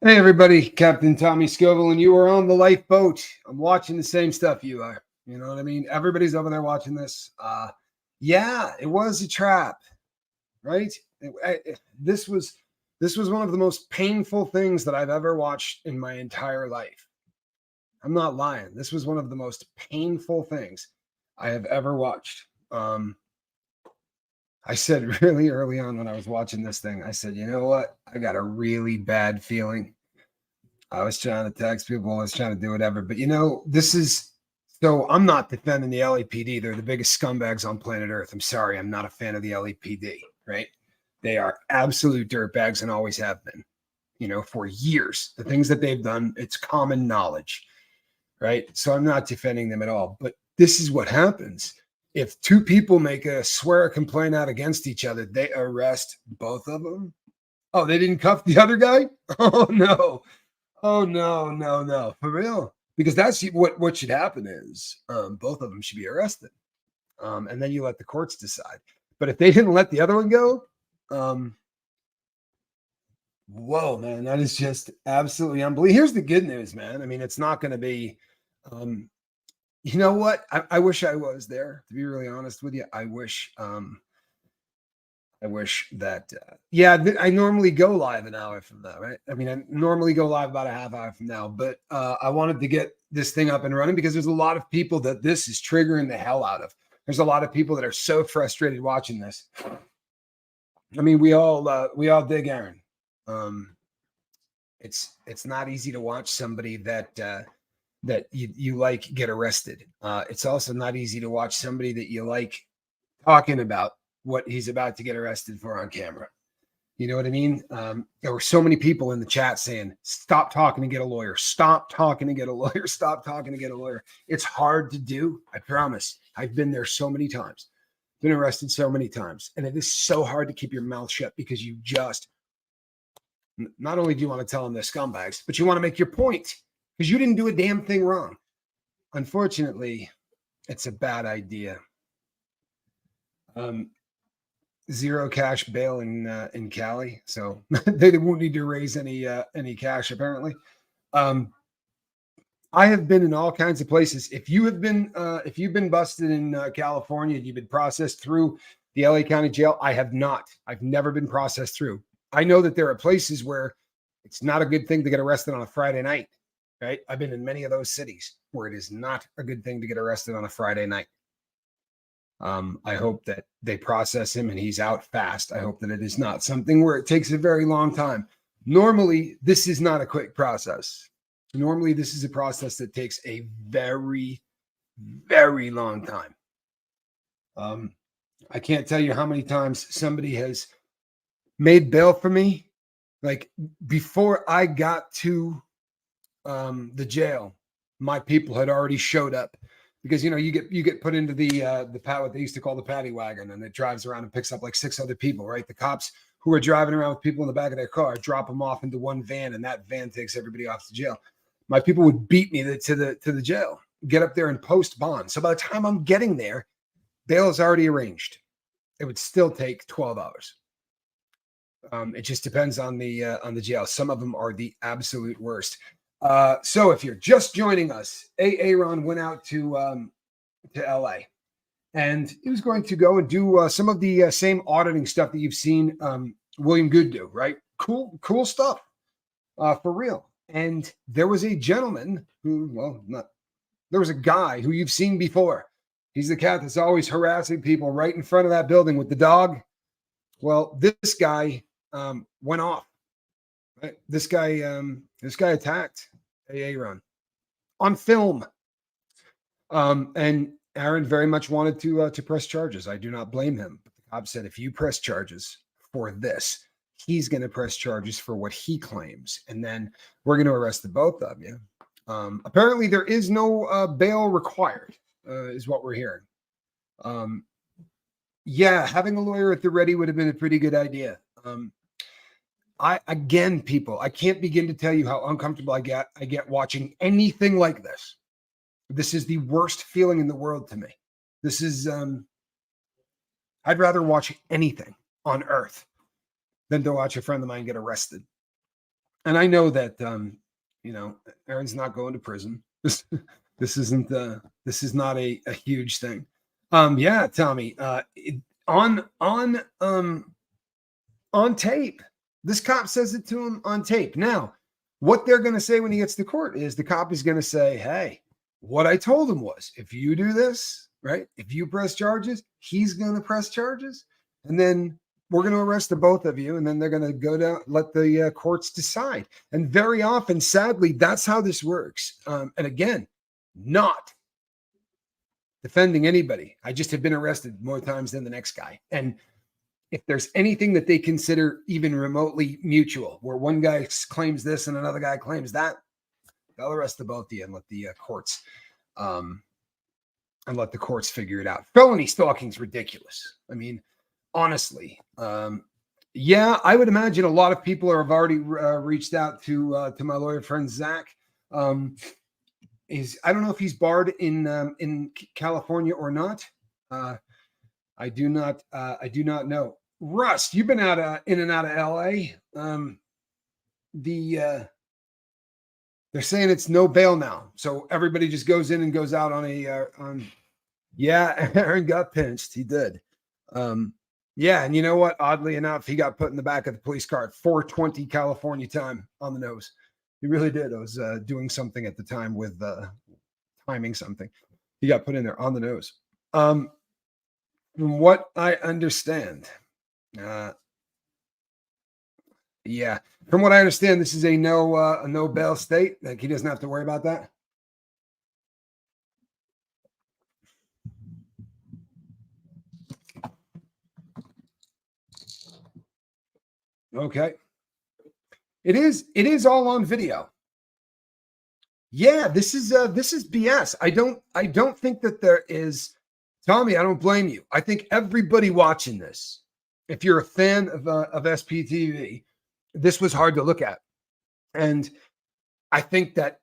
Hey everybody, Captain Tommy Scoville, and you are on the lifeboat. I'm watching the same stuff you are. You know what I mean? Everybody's over there watching this. Yeah, it was a trap, right? This was one of the most painful things that I've ever watched in my entire life. I'm not lying. This was one of the most painful things I have ever watched. I said really early on when I was watching this thing, I said, you know what? I got a really bad feeling. I was trying to text people, I was trying to do whatever. But this is so I'm not defending the LAPD. They're the biggest scumbags on planet Earth. I'm sorry, I'm not a fan of the LAPD, right? They are absolute dirtbags and always have been, for years. The things that they've done, it's common knowledge, right? So I'm not defending them at all. But this is what happens. If two people swear a complaint out against each other, they arrest both of them. Oh, they didn't cuff the other guy? Oh no. Oh no, no, no, for real. Because that's what should happen is both of them should be arrested, and then you let the courts decide. But if they didn't let the other one go, whoa, man, that is just absolutely unbelievable. Here's the good news, man. I mean, it's not going to be. You know what? I wish I was there. To be really honest with you, I wish. I wish that, I normally go live an hour from now, right? I mean, I normally go live about a half hour from now, but I wanted to get this thing up and running because there's a lot of people that this is triggering the hell out of. There's a lot of people that are so frustrated watching this. I mean, we all dig Aaron. It's not easy to watch somebody that you like get arrested. It's also not easy to watch somebody that you like talking about what he's about to get arrested for on camera. You know what I mean? There were so many people in the chat saying, stop talking to get a lawyer. Stop talking to get a lawyer. Stop talking to get a lawyer. It's hard to do. I promise. I've been there so many times, been arrested so many times. And it is so hard to keep your mouth shut because you just, not only do you want to tell them they're scumbags, but you want to make your point because you didn't do a damn thing wrong. Unfortunately, it's a bad idea. Zero cash bail in Cali, so they won't need to raise any cash apparently. I have been in all kinds of places. If you've been busted in California, you've been processed through the LA County Jail. I have not. I've never been processed through. I know that there are places where it's not a good thing to get arrested on a Friday night, right? I've been in many of those cities where it is not a good thing to get arrested on a Friday night. I hope that they process him and he's out fast. I hope that it is not something where it takes a very long time. Normally, this is not a quick process. Normally, this is a process that takes a very, very long time. I can't tell you how many times somebody has made bail for me. Like before I got to the jail, my people had already showed up. Because you get put into the what they used to call the paddy wagon, and it drives around and picks up like 6 other people, right? The cops who are driving around with people in the back of their car drop them off into one van, and that van takes everybody off to jail. My people would beat me to the jail, get up there and post bond. So by the time I'm getting there, bail is already arranged. It would still take 12 hours. It just depends on the jail. Some of them are the absolute worst. So if you're just joining us, Aaron went out to LA, and he was going to go and do some of the same auditing stuff that you've seen William Good do, right? Cool stuff, for real. And there was a gentleman there was a guy who you've seen before. He's the cat that's always harassing people right in front of that building with the dog. Well, this guy went off. Right? This guy attacked Aaron on film. And Aaron very much wanted to press charges. I do not blame him. But the cop said, if you press charges for this, he's going to press charges for what he claims. And then we're going to arrest the both of you. Apparently there is no bail required, is what we're hearing. Having a lawyer at the ready would have been a pretty good idea. People, I can't begin to tell you how uncomfortable I get watching anything like this. This is the worst feeling in the world to me. This is, I'd rather watch anything on earth than to watch a friend of mine get arrested. And I know that, Aaron's not going to prison. This isn't, this is not a huge thing. Yeah, Tommy, on tape, this cop says it to him on tape. Now, what they're going to say when he gets to court is the cop is going to say, hey, what I told him was, if you do this, right, if you press charges, he's going to press charges. And then we're going to arrest the both of you. And then they're going to go down, let the courts decide. And very often, sadly, that's how this works. And again, not defending anybody. I just have been arrested more times than the next guy. And if there's anything that they consider even remotely mutual, where one guy claims this and another guy claims that, they'll arrest the both of you and let the courts figure it out. Felony stalking is ridiculous. I mean, honestly, yeah, I would imagine a lot of people have already reached out to my lawyer friend Zach. I don't know if he's barred in California or not. I do not know. Russ, you've been in and out of LA. They're saying it's no bail now, so everybody just goes in and goes out on. Yeah, Aaron got pinched. He did. Yeah, and you know what? Oddly enough, he got put in the back of the police car at 4:20 California time on the nose. He really did. I was doing something at the time with timing something. He got put in there on the nose. From what I understand, yeah, from what I understand, this is a no bail state. Like, he doesn't have to worry about that. Okay. It is all on video. Yeah, this is BS. I don't think that there is, Tommy, I don't blame you. I think everybody watching this, if you're a fan of SPTV, this was hard to look at. And I think that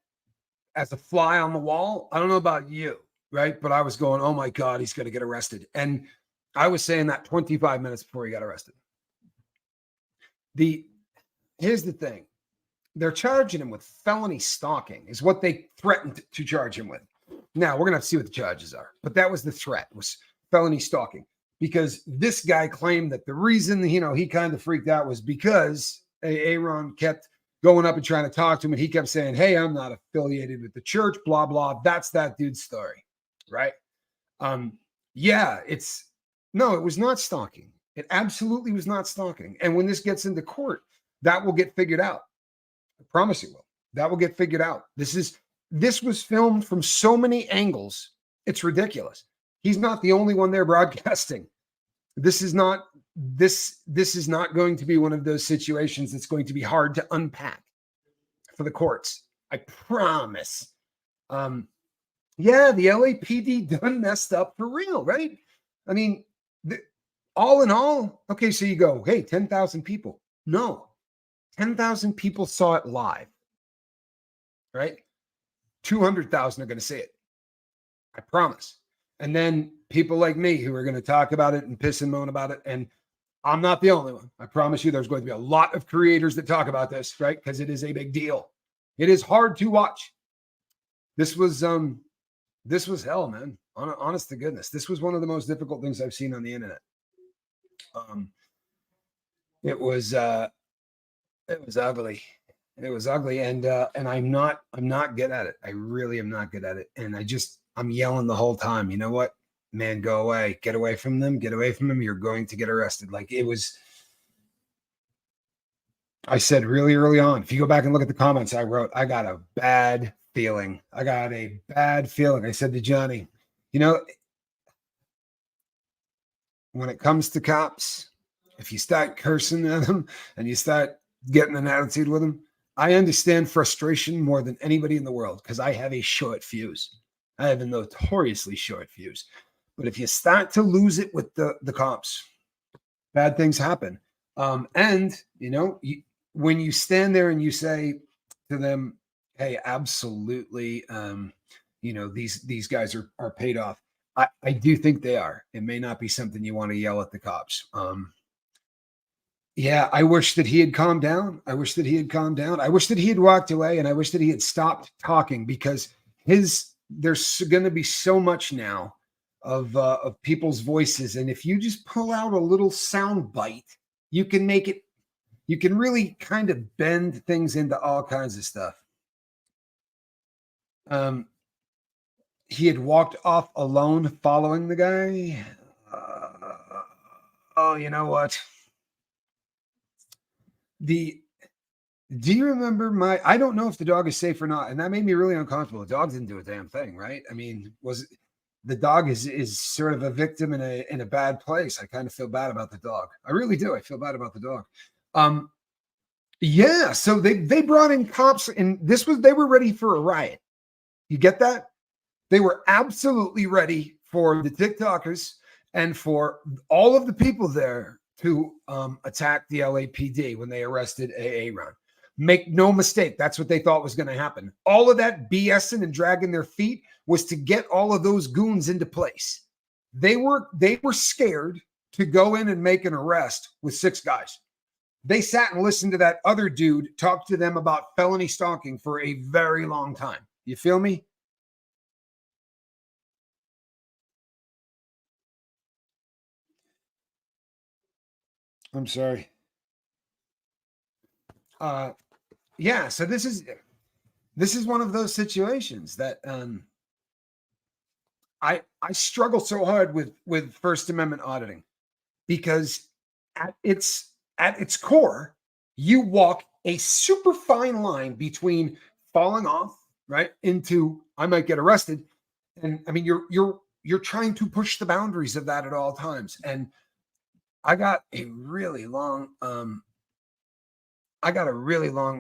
as a fly on the wall, I don't know about you, right? But I was going, oh my God, he's going to get arrested. And I was saying that 25 minutes before he got arrested. Here's the thing. They're charging him with felony stalking is what they threatened to charge him with. Now, we're going to have to see what the charges are. But that was the threat, was felony stalking. Because this guy claimed that the reason, he kind of freaked out was because Aaron kept going up and trying to talk to him. And he kept saying, hey, I'm not affiliated with the church, blah, blah. That's that dude's story, right? Yeah, it was not stalking. It absolutely was not stalking. And when this gets into court, that will get figured out. I promise it will. That will get figured out. This was filmed from so many angles. It's ridiculous. He's not the only one there broadcasting. This is not going to be one of those situations that's going to be hard to unpack for the courts. I promise. Yeah, the LAPD done messed up for real, right? I mean, all in all, okay, so you go, hey, 10,000 people. No. 10,000 people saw it live, right? 200,000 are going to see it. I promise. And then people like me who are going to talk about it and piss and moan about it. And I'm not the only one. I promise you there's going to be a lot of creators that talk about this, right? Because it is a big deal. It is hard to watch. This was hell, man. Honest to goodness. This was one of the most difficult things I've seen on the internet. It was ugly. It was ugly. And I'm not good at it. I really am not good at it. And I'm yelling the whole time. You know what, man, go away, get away from them. You're going to get arrested. Like, I said really early on, if you go back and look at the comments I wrote, I got a bad feeling. I said to Johnny, when it comes to cops, if you start cursing at them and you start getting an attitude with them, I understand frustration more than anybody in the world because I have a short fuse. I have a notoriously short fuse. But if you start to lose it with the cops, bad things happen. When you stand there and you say to them, hey, absolutely, these guys are paid off. I do think they are. It may not be something you want to yell at the cops. Yeah, I wish that he had calmed down. I wish that he had calmed down. I wish that he had walked away, and I wish that he had stopped talking, because there's going to be so much now of people's voices, and if you just pull out a little sound bite, you can make it. You can really kind of bend things into all kinds of stuff. He had walked off alone following the guy. Oh, you know what? Do you remember I don't know if the dog is safe or not, and that made me really uncomfortable. The dog didn't do a damn thing, right? I mean, the dog is sort of a victim in a bad place. I kind of feel bad about the dog. I really do. I feel bad about the dog. Yeah, so they brought in cops, and they were ready for a riot. You get that? They were absolutely ready for the TikTokers and for all of the people there to attack the LAPD when they arrested Aaron. Make no mistake, that's what they thought was going to happen. All of that BSing and dragging their feet was to get all of those goons into place. They were scared to go in and make an arrest with 6 guys. They sat and listened to that other dude talk to them about felony stalking for a very long time. You feel me? I'm sorry. Yeah, so this is one of those situations that I struggle so hard with First Amendment auditing, because at its core, you walk a super fine line between falling off, right, into I might get arrested, and I mean you're trying to push the boundaries of that at all times. And I got a really long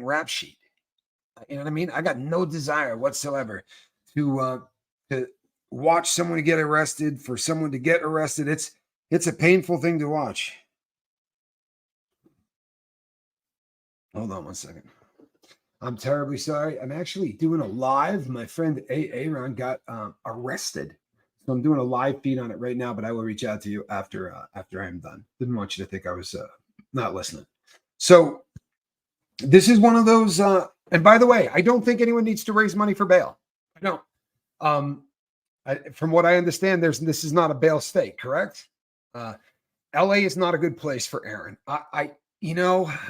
rap sheet. You know what I mean? I got no desire whatsoever to watch someone get arrested, for someone to get arrested. It's a painful thing to watch. Hold on one second. I'm terribly sorry. I'm actually doing a live. My friend Aaron got arrested, so I'm doing a live feed on it right now. But I will reach out to you after I'm done. Didn't want you to think I was not listening. So this is one of those. And by the way, I don't think anyone needs to raise money for bail. I don't. From what I understand, this is not a bail state, correct? LA is not a good place for Aaron.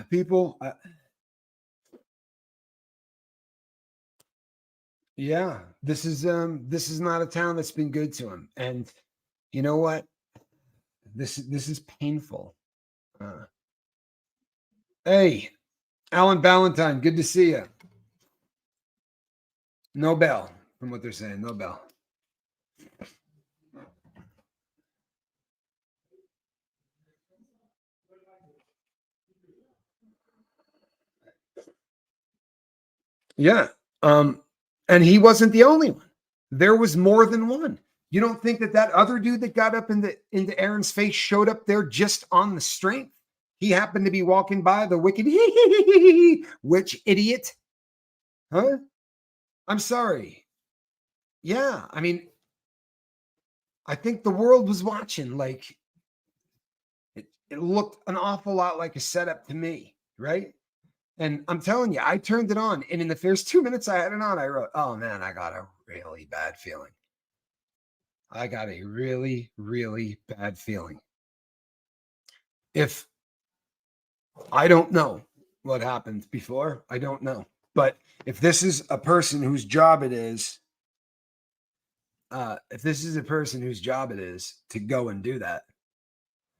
People. Yeah, this is not a town that's been good to him, and you know what? This is painful. Hey, Alan Valentine, good to see you. No bell, from what they're saying. No bell. Yeah. And he wasn't the only one. There was more than one. You don't think that other dude that got up into Aaron's face showed up there just on the strength? He happened to be walking by, the wicked witch idiot. Huh? I'm sorry. Yeah. I mean, I think the world was watching. Like, it looked an awful lot like a setup to me, right? And I'm telling you, I turned it on, and in the first 2 minutes I had it on, I wrote, "Oh man, I got a really bad feeling. I got a really, really bad feeling." If I don't know what happened before, I don't know. But if this is a person whose job it is, to go and do that,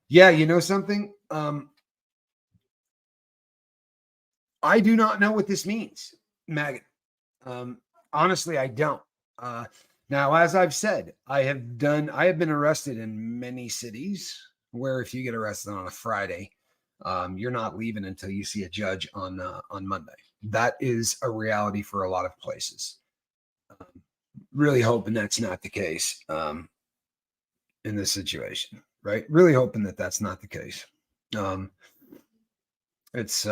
yeah, you know something? I do not know what this means, Maggot. Honestly, I don't. Now, as I've said, I have been arrested in many cities where if you get arrested on a Friday, you're not leaving until you see a judge on Monday. That is a reality for a lot of places. Really hoping that's not the case in this situation, right? Really hoping that that's not the case. It's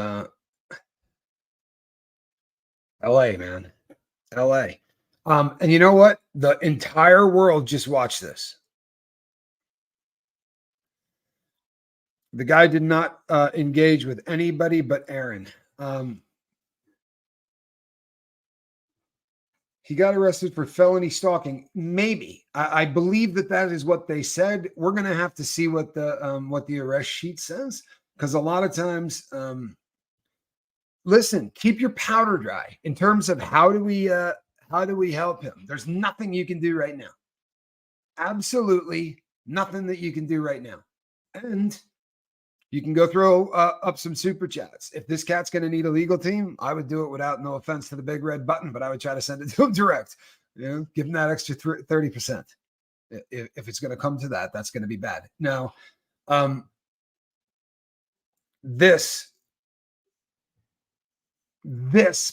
LA, man. LA. And you know what? The entire world just watched this. The guy did not engage with anybody but Aaron. He got arrested for felony stalking. Maybe. I believe that is what they said. We're going to have to see what the arrest sheet says, because a lot of times, listen, keep your powder dry in terms of how do we help him. There's nothing you can do right now. Absolutely nothing that you can do right now. And you can go throw up some super chats. If this cat's going to need a legal team, I would do it without, no offense to the big red button, but I would try to send it to him direct. Give him that extra 30%. If it's going to come to that, that's going to be bad. Now, this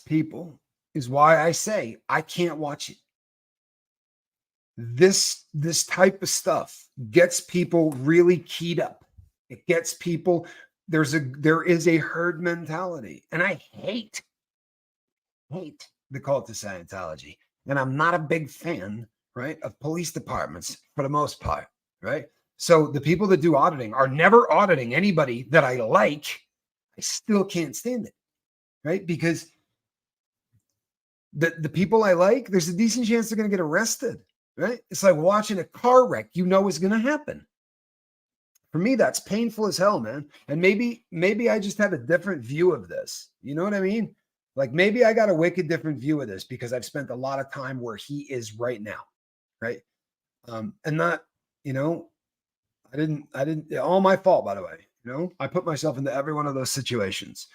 people is why I say I can't watch it. This type of stuff gets people really keyed up. It gets people, there is a herd mentality. And I hate the cult of Scientology. And I'm not a big fan, right, of police departments for the most part, right? So the people that do auditing are never auditing anybody that I like. I still can't stand it, right? Because the people I like, there's a decent chance they're going to get arrested, right? It's like watching a car wreck, is going to happen. For me, that's painful as hell, man. And maybe I just have a different view of this. You know what I mean? Like maybe I got a wicked different view of this because I've spent a lot of time where he is right now, right? And not, I didn't, all my fault, by the way. I put myself into every one of those situations.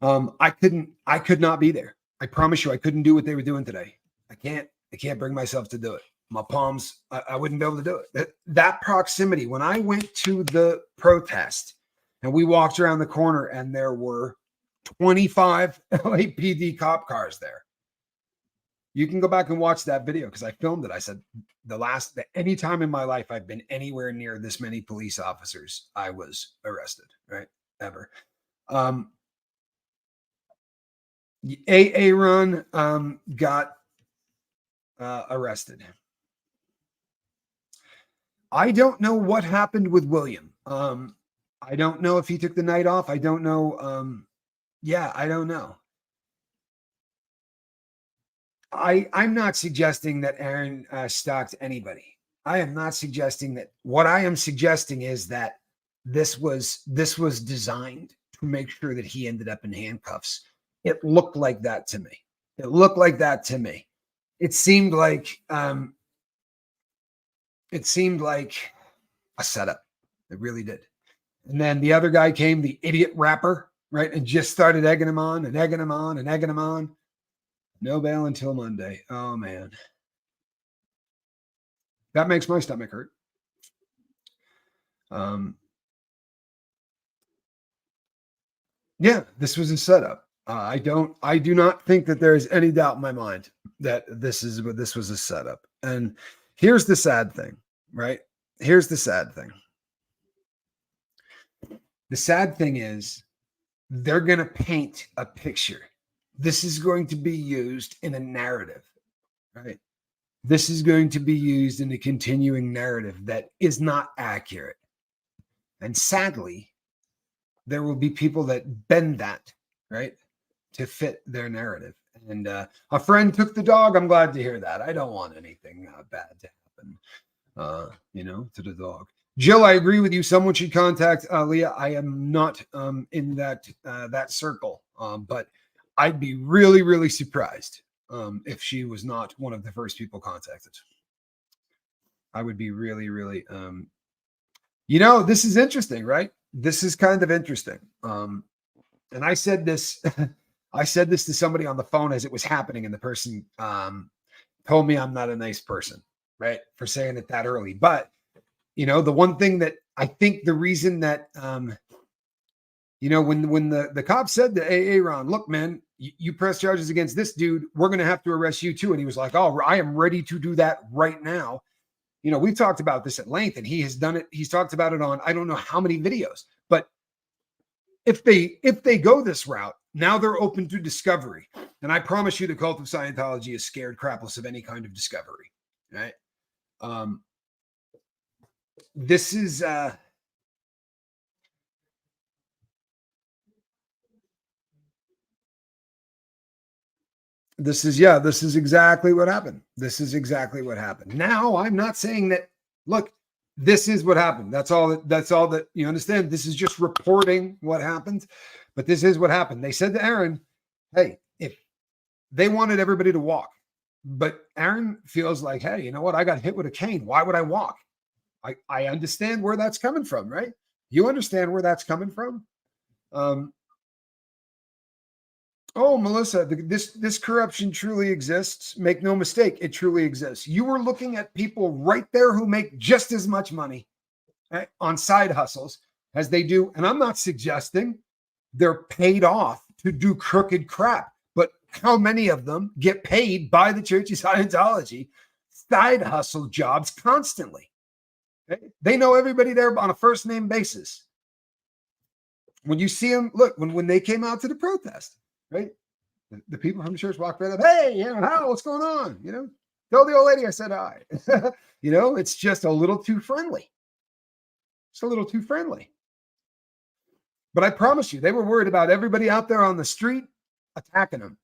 I could not be there. I promise you, I couldn't do what they were doing today. I can't bring myself to do it. My palms, I wouldn't be able to do it. That proximity, when I went to the protest and we walked around the corner and there were 25 LAPD cop cars there. You can go back and watch that video because I filmed it. I said any time in my life I've been anywhere near this many police officers, I was arrested, right? Ever. Aaron got arrested. I don't know what happened with William. I don't know if he took the night off. I don't know. I don't know. I'm not suggesting that Aaron stalked anybody. I am not suggesting that. What I am suggesting is that this was designed to make sure that he ended up in handcuffs. It looked like that to me. It seemed like a setup. It really did. And then the other guy came, the idiot rapper, right? And just started egging him on. No bail until Monday. Oh, man. That makes my stomach hurt. Yeah, this was a setup. I do not think that there is any doubt in my mind that this was a setup. And here's the sad thing, right? Here's the sad thing. The sad thing is they're going to paint a picture. This is going to be used in a narrative, right? This is going to be used in a continuing narrative that is not accurate. And sadly, there will be people that bend that, right, to fit their narrative. And a friend took the dog. I'm glad to hear that. I don't want anything bad to happen, to the dog. Jill, I agree with you. Someone should contact Leah. I am not in that circle, but I'd be really, really surprised if she was not one of the first people contacted. I would be really, really, this is interesting, right? This is kind of interesting. And I said this, to somebody on the phone as it was happening, and the person told me I'm not a nice person, right, for saying it that early. But the one thing that I think the reason that, when the cop said to Aaron, look, man, you press charges against this dude, we're going to have to arrest you too. And he was like, oh, I am ready to do that right now. We've talked about this at length, and he has done it. He's talked about it on, I don't know how many videos, but if they go this route, now they're open to discovery. And I promise you, the cult of Scientology is scared crapless of any kind of discovery, right? This is This is exactly what happened. This is exactly what happened. Now, I'm not saying that, look, this is what happened. That's all that you understand. This is just reporting what happened, but this is what happened. They said to Aaron, hey, if they wanted everybody to walk, but Aaron feels like, hey, you know what? I got hit with a cane. Why would I walk? I understand where that's coming from, right? You understand where that's coming from? Oh, Melissa, this corruption truly exists. Make no mistake, it truly exists. You were looking at people right there who make just as much money on side hustles as they do. And I'm not suggesting they're paid off to do crooked crap, but how many of them get paid by the Church of Scientology side hustle jobs constantly? Okay? They know everybody there on a first name basis. When you see them, look, when they came out to the protest, right? The people from the church walk right up. Hey, you know, how? What's going on? You know, tell the old lady I said hi. You know, it's just a little too friendly. It's a little too friendly. But I promise you, they were worried about everybody out there on the street attacking them.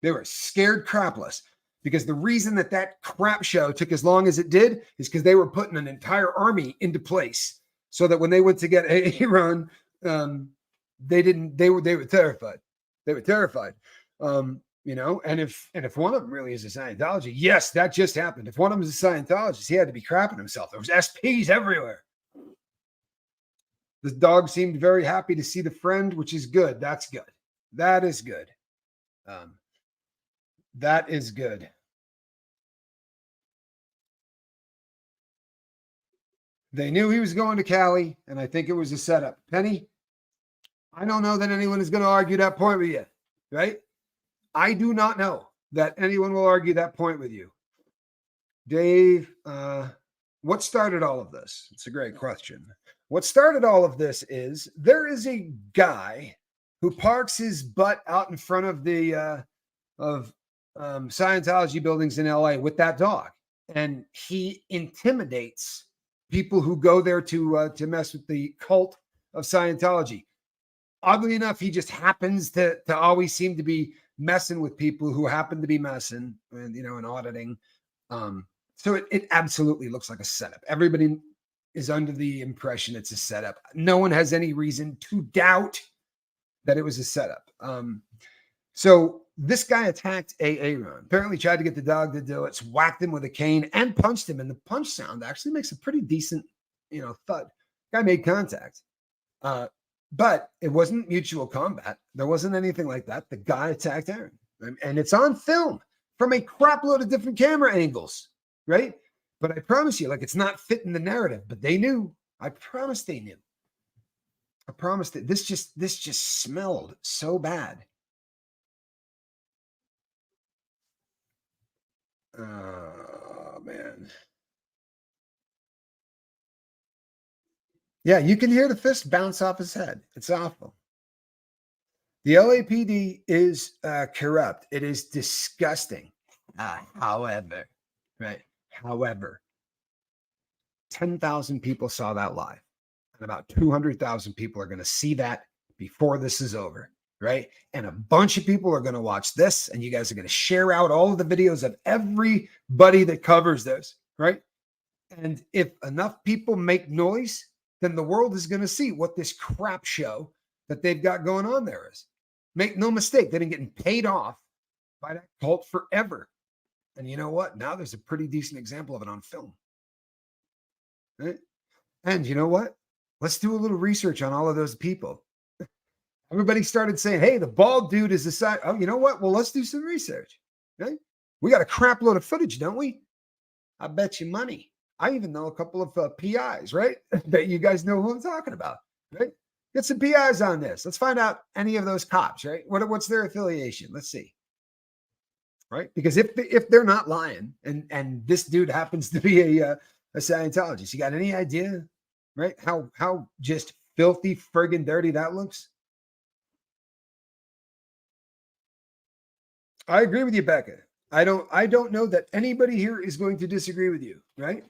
They were scared crapless because the reason that crap show took as long as it did is because they were putting an entire army into place so that when they went to get Aaron, they were terrified. They were terrified. You know, and if one of them really is a Scientology, yes, that just happened. If one of them is a Scientologist, he had to be crapping himself. There was SPs everywhere. The dog seemed very happy to see the friend, which is good. That's good. That is good. That is good. They knew he was going to Cali, and I think it was a setup. Penny, I don't know that anyone is going to argue that point with you, right? I do not know that anyone will argue that point with you. Dave, what started all of this? It's a great question. What started all of this is there is a guy who parks his butt out in front of the Scientology buildings in LA with that dog, and he intimidates people who go there to mess with the cult of Scientology. Oddly enough, he just happens to always seem to be messing with people who happen to be messing and, you know, and auditing. So it absolutely looks like a setup. Everybody is under the impression it's a setup. No one has any reason to doubt that it was a setup. So this guy attacked Aaron, apparently tried to get the dog to do it, whacked him with a cane and punched him. And the punch sound actually makes a pretty decent, you know, thud. Guy made contact. But it wasn't mutual combat. There wasn't anything like that. The guy attacked Aaron. And it's on film from a crap load of different camera angles, right? But I promise you, like, it's not fitting the narrative. But they knew. I promise they knew. I promise that this just smelled so bad. Oh, man. Yeah, you can hear the fist bounce off his head. It's awful. The LAPD is corrupt. It is disgusting. However, 10,000 people saw that live, and about 200,000 people are going to see that before this is over, right? And a bunch of people are going to watch this, and you guys are going to share out all of the videos of everybody that covers this, right? And if enough people make noise, then the world is going to see what this crap show that they've got going on there is. Make no mistake, they've been getting paid off by that cult forever. And you know what? Now there's a pretty decent example of it on film. Right? And you know what? Let's do a little research on all of those people. Everybody started saying, hey, the bald dude is the side. Oh, you know what? Well, let's do some research. Right? We got a crap load of footage, don't we? I bet you money. I even know a couple of PIs, right? That you guys know who I'm talking about, right? Get some PIs on this. Let's find out any of those cops, right? What's their affiliation? Let's see, right? Because if they're not lying, and this dude happens to be a Scientologist, you got any idea, right? How just filthy, friggin' dirty that looks? I agree with you, Becca. I don't know that anybody here is going to disagree with you, right?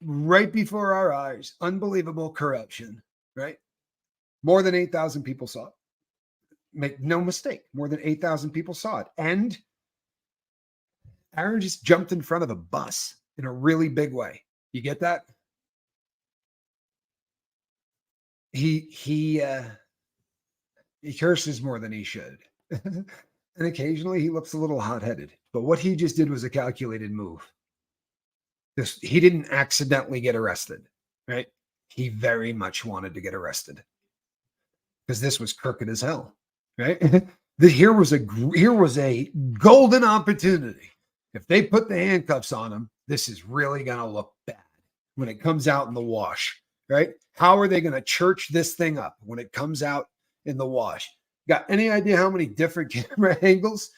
Right before our eyes, unbelievable corruption, right? More than 8,000 people saw it. Make no mistake, more than 8,000 people saw it. And Aaron just jumped in front of a bus in a really big way. You get that? He curses more than he should. And occasionally he looks a little hot-headed. But what he just did was a calculated move. He didn't accidentally get arrested, right? He very much wanted to get arrested because this was crooked as hell, right? Here was a golden opportunity. If they put the handcuffs on him, this is really going to look bad when it comes out in the wash, right? How are they going to church this thing up when it comes out in the wash? Got any idea how many different camera angles?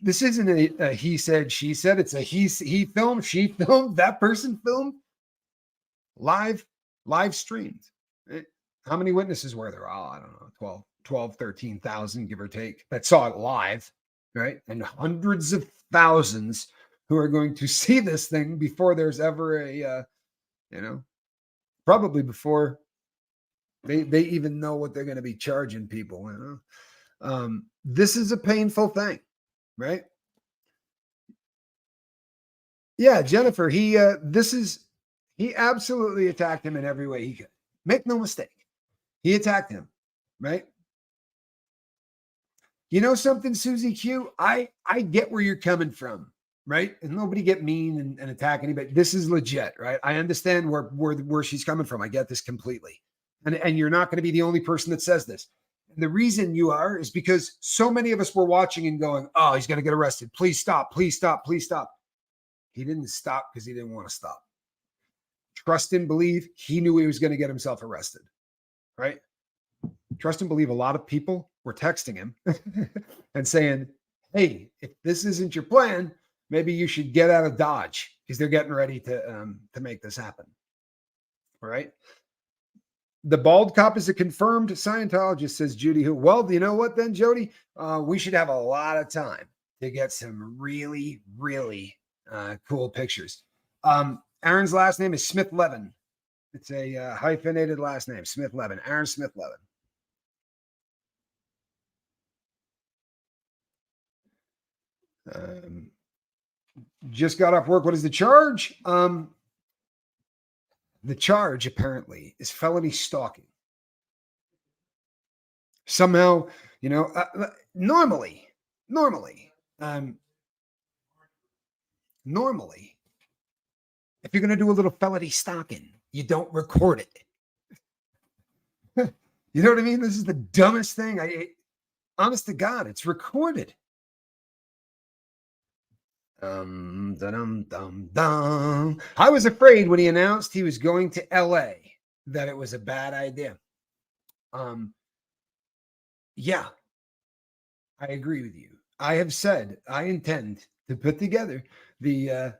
This isn't a he said, she said. It's a he filmed, she filmed, that person filmed. Live streamed. How many witnesses were there? Oh, I don't know, 13,000, give or take, that saw it live, right? And hundreds of thousands who are going to see this thing before there's ever a, probably before they even know what they're going to be charging people. This is a painful thing, right? Yeah, Jennifer, he absolutely attacked him in every way he could. Make no mistake. He attacked him, right? You know something, Susie Q? I get where you're coming from, right? And nobody get mean and attack anybody. This is legit, right? I understand where she's coming from. I get this completely. And you're not going to be the only person that says this. And the reason you are is because so many of us were watching and going, oh, he's going to get arrested. Please stop, please stop, please stop. He didn't stop because he didn't want to stop. Trust and believe he knew he was going to get himself arrested, right? Trust and believe a lot of people were texting him and saying, hey, if this isn't your plan, maybe you should get out of Dodge because they're getting ready to make this happen. All right. The bald cop is a confirmed Scientologist, says Judy. Who? Well, you know what then, Jody? We should have a lot of time to get some really, really cool pictures. Aaron's last name is Smith Levin. It's a hyphenated last name, Smith Levin. Aaron Smith Levin. Just got off work. What is the charge? The charge apparently is felony stalking. Somehow, normally, if you're going to do a little felony stalking, you don't record it. You know what I mean? This is the dumbest thing. Honest to God, it's recorded. I was afraid when he announced he was going to LA that it was a bad idea. Yeah, I agree with you. I have said I intend to put together the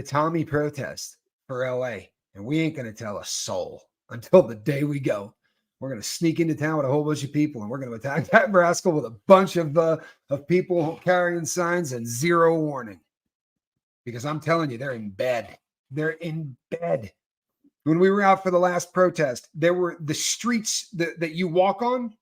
Tommy protest for LA, and we ain't going to tell a soul until the day we go. We're going to sneak into town with a whole bunch of people, and we're going to attack that rascal with a bunch of people carrying signs and zero warning. Because I'm telling you, they're in bed. They're in bed. When we were out for the last protest, there were the streets that you walk on,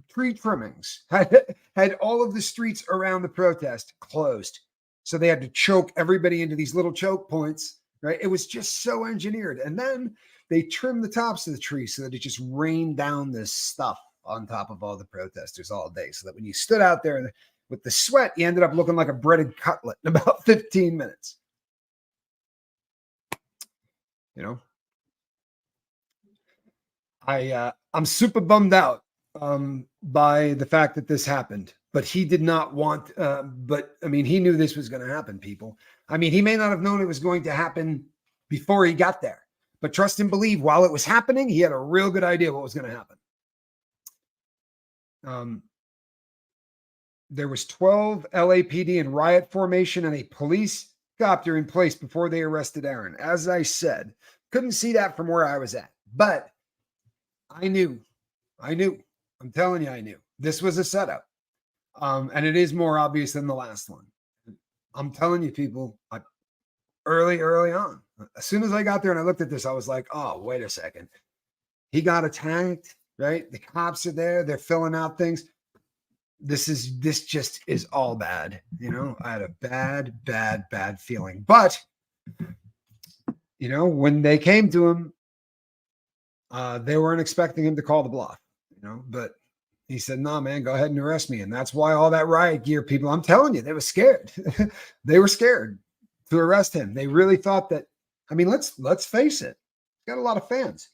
tree trimmings, had all of the streets around the protest closed. So they had to choke everybody into these little choke points, right? It was just so engineered. And then they trimmed the tops of the trees so that it just rained down this stuff on top of all the protesters all day. So that when you stood out there with the sweat, you ended up looking like a breaded cutlet in about 15 minutes. I'm super bummed out by the fact that this happened, but he did not want, he knew this was going to happen, people. He may not have known it was going to happen before he got there, but trust and believe while it was happening, he had a real good idea what was going to happen. There was 12 LAPD in riot formation and a police copter in place before they arrested Aaron. As I said, couldn't see that from where I was at, but I knew. I'm telling you, I knew this was a setup. And it is more obvious than the last one. I'm telling you, people, early on, as soon as I got there and I looked at this, I was like, oh, wait a second. He got attacked, right? The cops are there. They're filling out things. this just is all bad. You know, I had a bad feeling. But, you know, when they came to him, they weren't expecting him to call the bluff, you know, but he said, no, man, go ahead and arrest me. And that's why all that riot gear people, I'm telling you, they were scared. They were scared to arrest him. They really thought that, I mean, let's face it. He's got a lot of fans.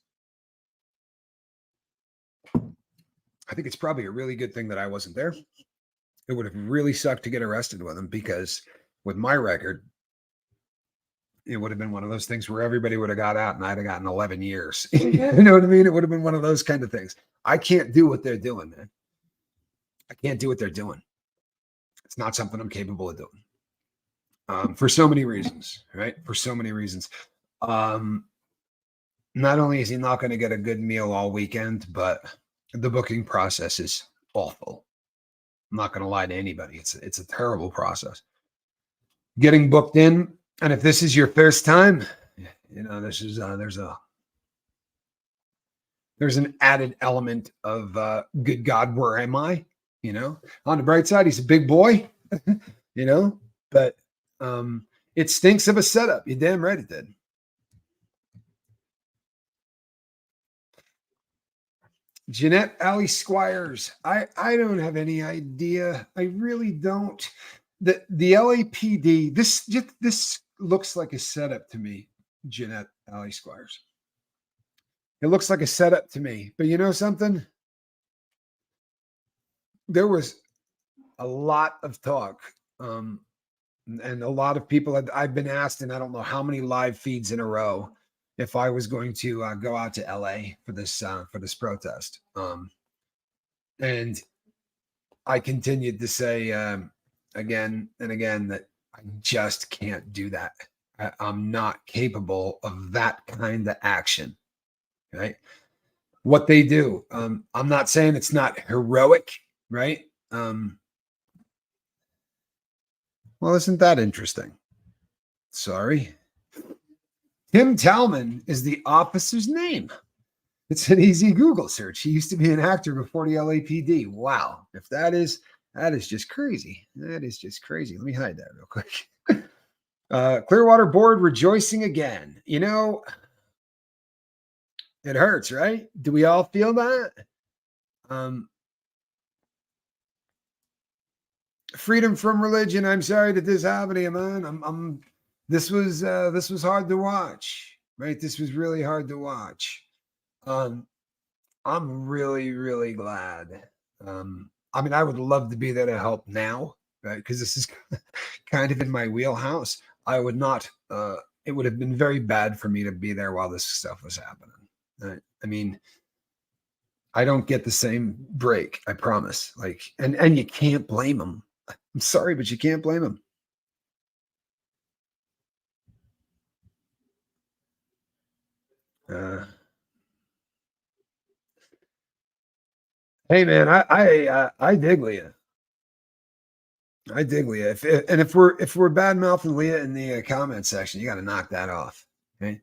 I think it's probably a really good thing that I wasn't there. It would have really sucked to get arrested with him, because with my record, it would have been one of those things where everybody would have got out and I'd have gotten 11 years. You know what I mean? It would have been one of those kind of things. I can't do what they're doing, man. I can't do what they're doing. It's not something I'm capable of doing. For so many reasons, right? For so many reasons. Not only is he not going to get a good meal all weekend, but the booking process is awful. I'm not going to lie to anybody. It's a terrible process. Getting booked in, and if this is your first time, you know, this is there's an added element of good God, where am I? You know, on the bright side, he's a big boy, you know, but it stinks of a setup. You're damn right it did. Jeanette Alley Squires. I don't have any idea. I really don't. The LAPD, this looks like a setup to me, Jeanette Alley Squires. It looks like a setup to me. But you know something? There was a lot of talk. And a lot of people I've been asked, and I don't know how many live feeds in a row, if I was going to go out to LA for this protest. And I continued to say again and again that I just can't do that. I'm not capable of that kind of action. Right? What they do. I'm not saying it's not heroic, right? Well, isn't that interesting? Sorry. Tim Talman is the officer's name. It's an easy Google search. He used to be an actor before the LAPD. Wow. If that is just crazy. That is just crazy. Let me hide that real quick. Clearwater Board rejoicing again. You know, it hurts, right? Do we all feel that? Freedom from religion. I'm sorry that this happened to you, man. This was hard to watch, right? This was really hard to watch. I'm really, really glad. I mean, I would love to be there to help now, right? Because this is kind of in my wheelhouse. I would not, it would have been very bad for me to be there while this stuff was happening. Right? I mean, I don't get the same break, I promise. Like, and you can't blame them. I'm sorry, but you can't blame them. Hey man, I dig Leah. I dig Leah. If we're bad mouthing Leah in the comment section, you got to knock that off. Okay,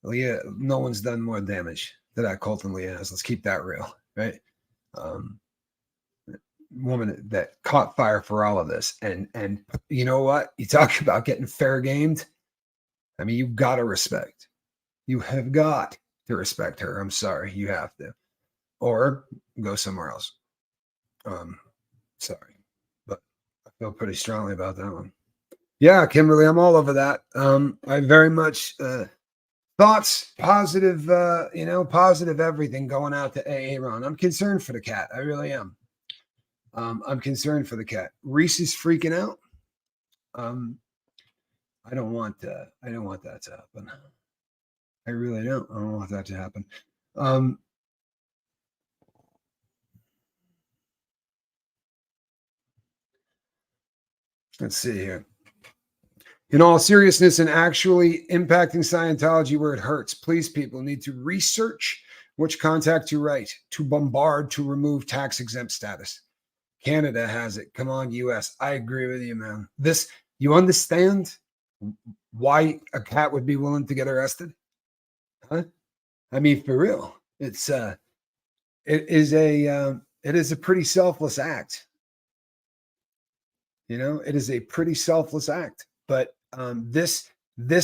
Leah, no one's done more damage to that cult than Leah has. Let's keep that real, right? Woman that caught fire for all of this, and you know what? You talk about getting fair gamed. I mean, you've got to respect. You have got to respect her. I'm sorry, you have to, or go somewhere else. Sorry, but I feel pretty strongly about that one. Yeah, Kimberly, I'm all over that. I very much thoughts, positive, positive everything going out to AA Ron. I'm concerned for the cat. I really am. I'm concerned for the cat. Reese is freaking out. I don't want that to happen. I really don't. I don't want that to happen. Let's see here. In all seriousness and actually impacting Scientology where it hurts, please, people need to research which contact to write, to bombard, to remove tax-exempt status. Canada has it. Come on, US. I agree with you, man. You understand why a cat would be willing to get arrested? Huh? I mean, for real. It is a it is a pretty selfless act. It is a pretty selfless act. But this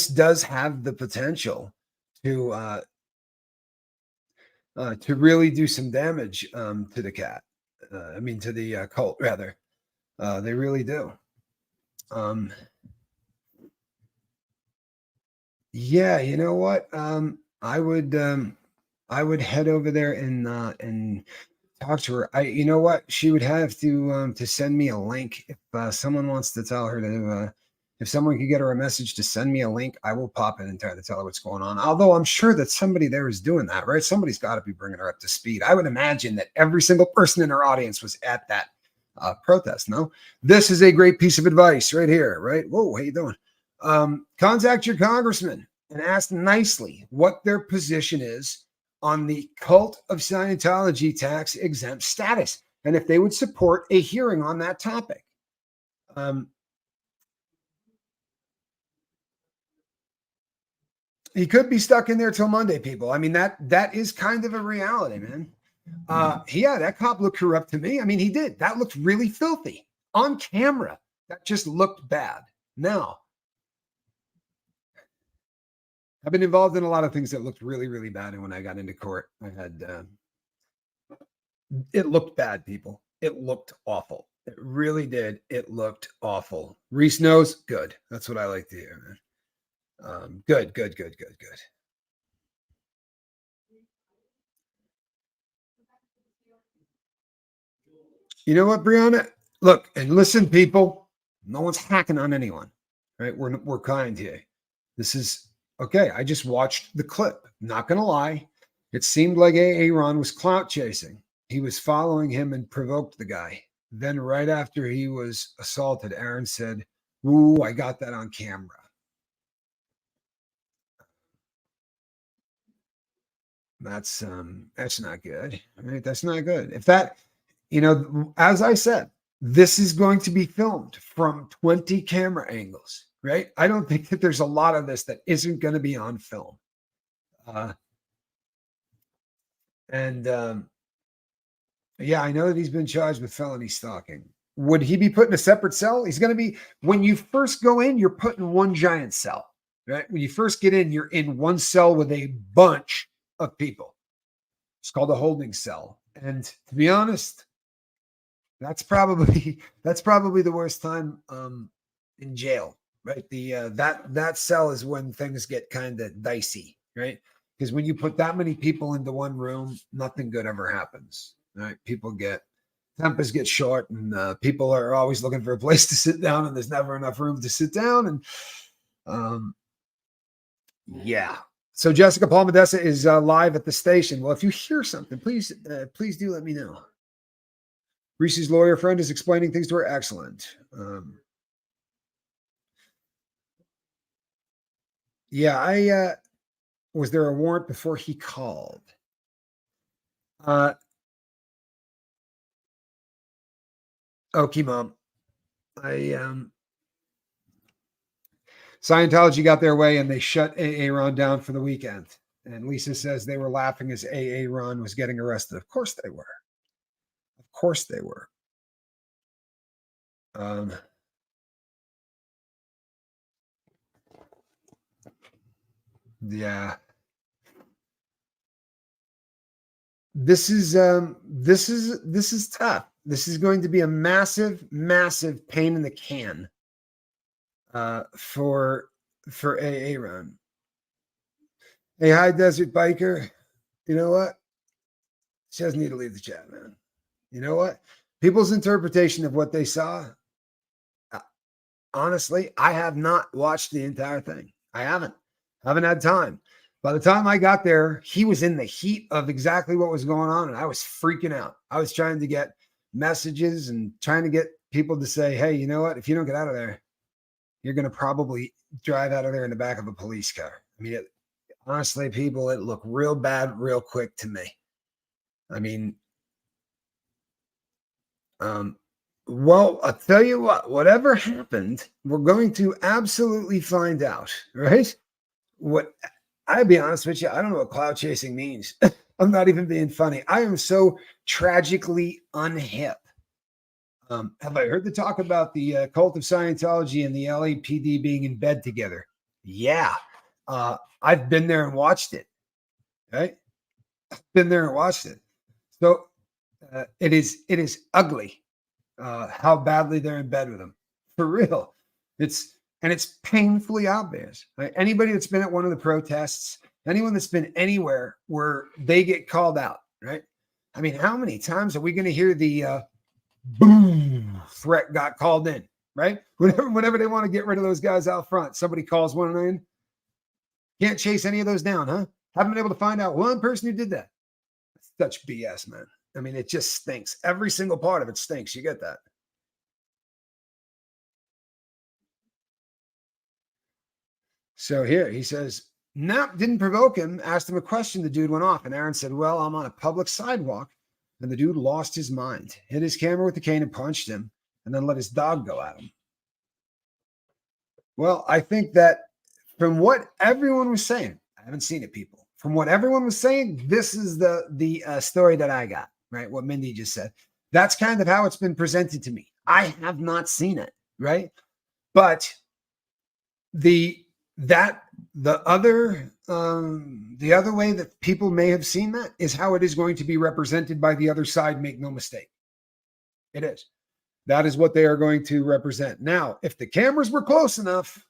does have the potential to really do some damage to the cat. To the cult, rather. They really do. Yeah, you know what? I would head over there and talk to her. You know what? She would have to send me a link if someone wants to tell her to. If someone could get her a message to send me a link, I will pop in and try to tell her what's going on. Although I'm sure that somebody there is doing that, right? Somebody's got to be bringing her up to speed. I would imagine that every single person in her audience was at that protest. No, this is a great piece of advice right here, right? Whoa, how you doing? Contact your congressman and ask nicely what their position is on the cult of Scientology tax exempt status and if they would support a hearing on that topic. He could be stuck in there till Monday, people. That is kind of a reality, man. Yeah, that cop looked corrupt to me. He did. That looked really filthy on camera. That just looked bad. Now, I've been involved in a lot of things that looked really, really bad. And when I got into court, it looked bad, people. It looked awful. It really did. It looked awful. Reese knows. Good. That's what I like to hear, man. Good. You know what, Brianna? Look and listen, people. No one's hacking on anyone, right? We're kind here. This is okay. I just watched the clip. Not gonna lie, it seemed like Aaron was clout chasing. He was following him and provoked the guy. Then, right after he was assaulted, Aaron said, "Ooh, I got that on camera." That's not good, right? That's not good. If that, as I said, this is going to be filmed from 20 camera angles, right? I don't think that there's a lot of this that isn't going to be on film. Yeah, I know that he's been charged with felony stalking. Would he be put in a separate cell? He's going to be, when you first go in, you're put in one giant cell, right? When you first get in, you're in one cell with a bunch of people. It's called a holding cell. And to be honest, that's probably the worst time in jail, right? That cell is when things get kind of dicey, right? Because when you put that many people into one room, nothing good ever happens, right? Tempers get short, and people are always looking for a place to sit down, and there's never enough room to sit down. And yeah. So Jessica Palmadessa is live at the station. Well, if you hear something, please do let me know. Reese's lawyer friend is explaining things to her. Excellent. Yeah, was there a warrant before he called? Okay, Mom. Scientology got their way and they shut Aaron down for the weekend. And Lisa says they were laughing as Aaron was getting arrested. Of course they were. Of course they were. Yeah. This is tough. This is going to be a massive, massive pain in the can for Aaron. Hey, hi, Desert Biker. You know what? She doesn't need to leave the chat, man. You know what? People's interpretation of what they saw. Honestly, I have not watched the entire thing. I haven't had time. By the time I got there, he was in the heat of exactly what was going on, and I was freaking out. I was trying to get messages and trying to get people to say, hey, you know what? If you don't get out of there, you're going to probably drive out of there in the back of a police car. Honestly, people, it looked real bad real quick to me. Well, I'll tell you what, whatever happened, we're going to absolutely find out, right? I'll be honest with you, I don't know what cloud chasing means. I'm not even being funny. I am so tragically unhip. Have I heard the talk about the cult of Scientology and the LAPD being in bed together? Yeah. I've been there and watched it. Right? Been there and watched it. So it is ugly how badly they're in bed with them. For real. It's painfully obvious. Right? Anybody that's been at one of the protests, anyone that's been anywhere where they get called out, right? I mean, how many times are we going to hear the boom threat got called in, right? Whenever they want to get rid of those guys out front, somebody calls one in. Can't chase any of those down, huh? Haven't been able to find out one person who did that. That's such BS, man. I mean, it just stinks. Every single part of it stinks. You get that? So here he says, Knapp didn't provoke him, asked him a question. The dude went off, and Aaron said, well, I'm on a public sidewalk. And the dude lost his mind, hit his camera with the cane and punched him, and then let his dog go at him. Well, I think that from what everyone was saying, I haven't seen it, people. From what everyone was saying, this is the story that I got, right? What Mindy just said. That's kind of how it's been presented to me. I have not seen it, right? But the other way that people may have seen that is how it is going to be represented by the other side. Make no mistake. It is. That is what they are going to represent. Now, if the cameras were close enough,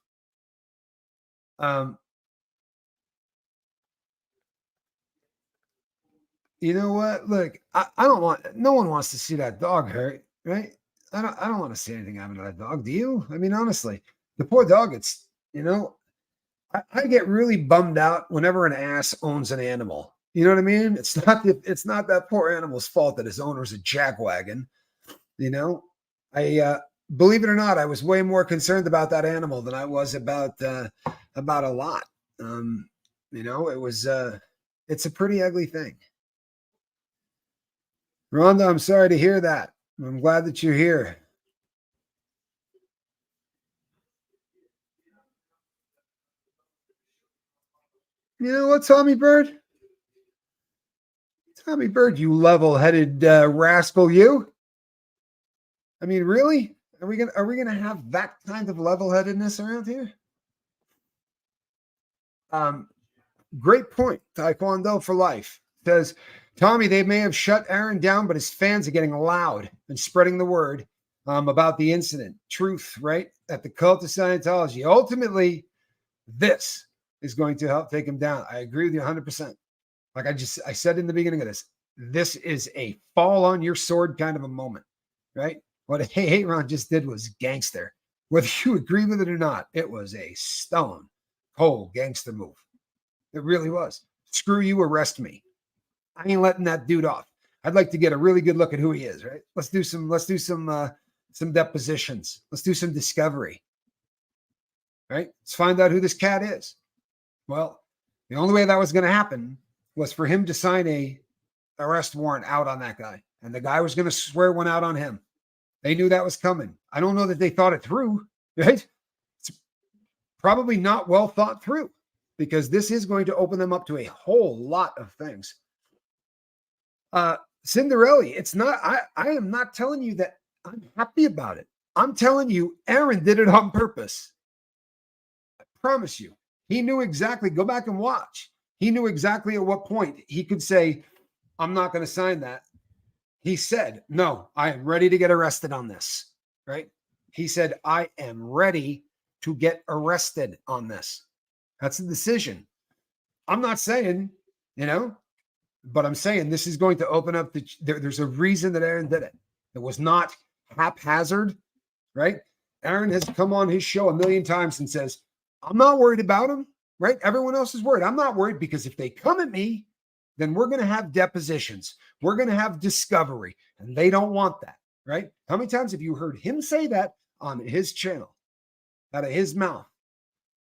you know what? Look, I don't want, no one wants to see that dog hurt, right? I don't want to see anything happen to that dog. Do you? I mean, honestly, the poor dog, it's, I get really bummed out whenever an ass owns an animal. You know what I mean? It's not that poor animal's fault that his owner's a jackwagon. I believe it or not, I was way more concerned about that animal than I was about a lot. It's a pretty ugly thing. Rhonda, I'm sorry to hear that. I'm glad that you're here. You know what, Tommy Bird? Tommy Bird, you level-headed rascal, you. I mean, really? Are we gonna have that kind of level-headedness around here? Great point. Taekwondo for life says, Tommy, they may have shut Aaron down, but his fans are getting loud and spreading the word about the incident. Truth, right? At the cult of Scientology. Ultimately, this is going to help take him down. I agree with you 100%. Like I said in the beginning of this is a fall on your sword kind of a moment, right? What Hey Ron just did was gangster. Whether you agree with it or not, it was a stone cold gangster move. It really was. Screw you, arrest me. I ain't letting that dude off. I'd like to get a really good look at who he is, right? Let's do some depositions. Let's do some discovery. Right? Let's find out who this cat is. Well, the only way that was going to happen was for him to sign a arrest warrant out on that guy. And the guy was going to swear one out on him. They knew that was coming. I don't know that they thought it through, right? It's probably not well thought through because this is going to open them up to a whole lot of things. Cinderelli, it's not, I am not telling you that I'm happy about it. I'm telling you, Aaron did it on purpose. I promise you. He knew exactly, go back and watch. He knew exactly at what point he could say, I'm not going to sign that. He said, no, I am ready to get arrested on this, right? He said, I am ready to get arrested on this. That's the decision. I'm not saying, but I'm saying this is going to open up there's a reason that Aaron did it. It was not haphazard, right? Aaron has come on his show a million times and says, I'm not worried about him, right? Everyone else is worried. I'm not worried because if they come at me, then we're going to have depositions. We're going to have discovery, and they don't want that, right? How many times have you heard him say that on his channel, out of his mouth?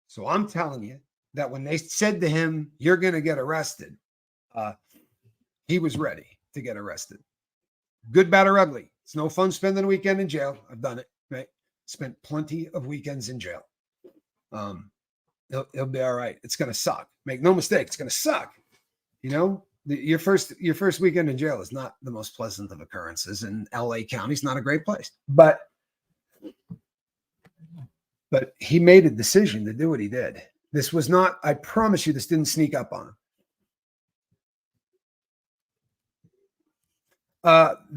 So I'm telling you that when they said to him, you're going to get arrested, he was ready to get arrested. Good, bad, or ugly. It's no fun spending a weekend in jail. I've done it, right? Spent plenty of weekends in jail. He'll be all right. It's going to suck. Make no mistake. It's going to suck. Your first weekend in jail is not the most pleasant of occurrences, and LA County's not a great place. But he made a decision to do what he did. This was not, I promise you, this didn't sneak up on him.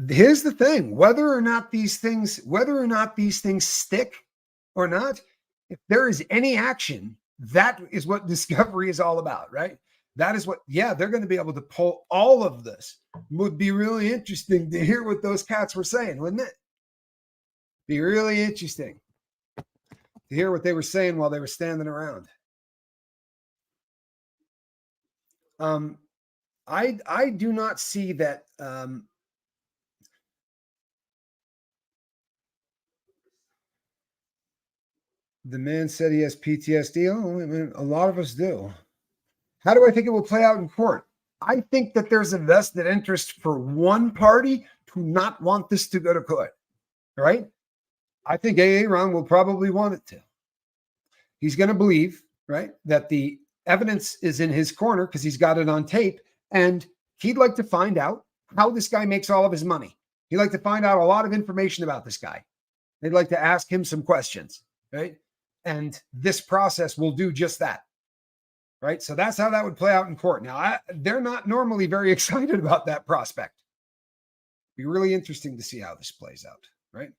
Here's the thing: whether or not these things stick or not, if there is any action, that is what discovery is all about, right? That is what, they're going to be able to pull all of this. Would be really interesting to hear what those cats were saying, wouldn't it? Be really interesting to hear what they were saying while they were standing around. I do not see that. The man said he has PTSD. Oh, I mean, a lot of us do. How do I think it will play out in court? I think that there's a vested interest for one party to not want this to go to court, right? I think Aaron will probably want it to. He's going to believe, right, that the evidence is in his corner because he's got it on tape, and he'd like to find out how this guy makes all of his money. He'd like to find out a lot of information about this guy. They'd like to ask him some questions, right? And this process will do just that, right? So that's how that would play out in court. Now, they're not normally very excited about that prospect. Be really interesting to see how this plays out, right?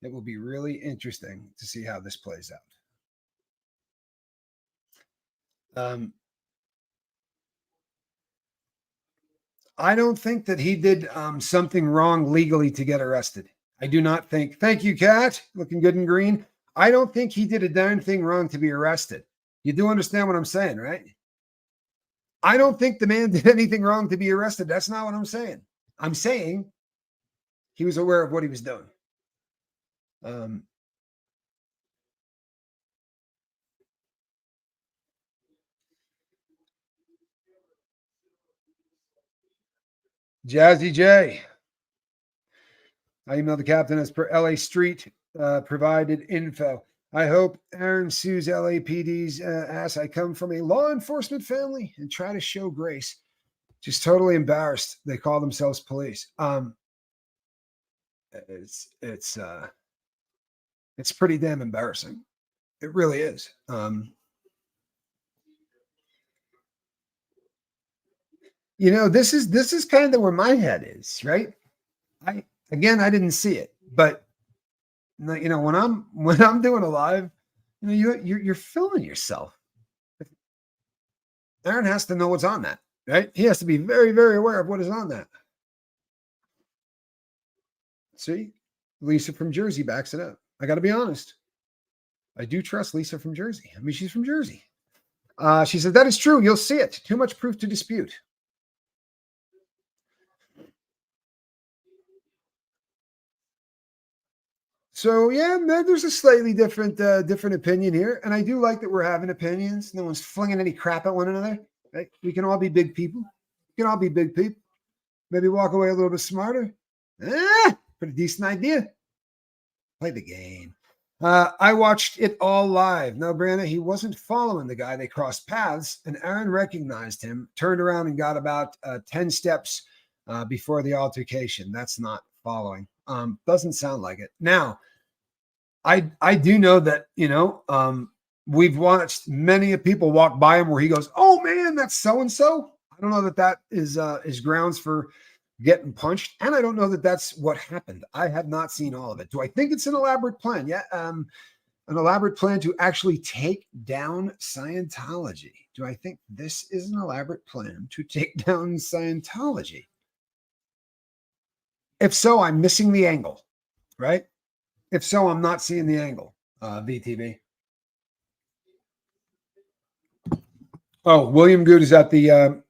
It will be really interesting to see how this plays out. I don't think that he did something wrong legally to get arrested. I do not think. Thank you, Kat. Looking good and green. I don't think he did a darn thing wrong to be arrested. You do understand what I'm saying, right? I don't think the man did anything wrong to be arrested. That's not what I'm saying. I'm saying he was aware of what he was doing. Jazzy J. I emailed the captain as per LA Street provided info. I hope Aaron sues LAPD's ass. I come from a law enforcement family and try to show grace. Just totally embarrassed. They call themselves police. It's pretty damn embarrassing. It really is. This is kind of where my head is, right? I didn't see it, but when I'm doing a live, you're filming yourself. Aaron has to know what's on that, right? He has to be very, very aware of what is on that. See, Lisa from Jersey backs it up. I got to be honest. I do trust Lisa from Jersey. I mean, she's from Jersey. She said, that is true. You'll see it. Too much proof to dispute. So yeah, there's a slightly different opinion here, and I do like that we're having opinions. No one's flinging any crap at one another. Right? We can all be big people. We can all be big people. Maybe walk away a little bit smarter. Pretty decent idea. Play the game. I watched it all live. No, Brandon, he wasn't following the guy. They crossed paths, and Aaron recognized him, turned around, and got about 10 steps before the altercation. That's not following. Doesn't sound like it. Now, I do know that, we've watched many people walk by him where he goes, oh man, that's so-and-so. I don't know that is grounds for getting punched. And I don't know that that's what happened. I have not seen all of it. Do I think it's an elaborate plan? Yeah. An elaborate plan to actually take down Scientology. Do I think this is an elaborate plan to take down Scientology? If so, I'm missing the angle, right? If so, I'm not seeing the angle, VTV. Oh, William Good is at the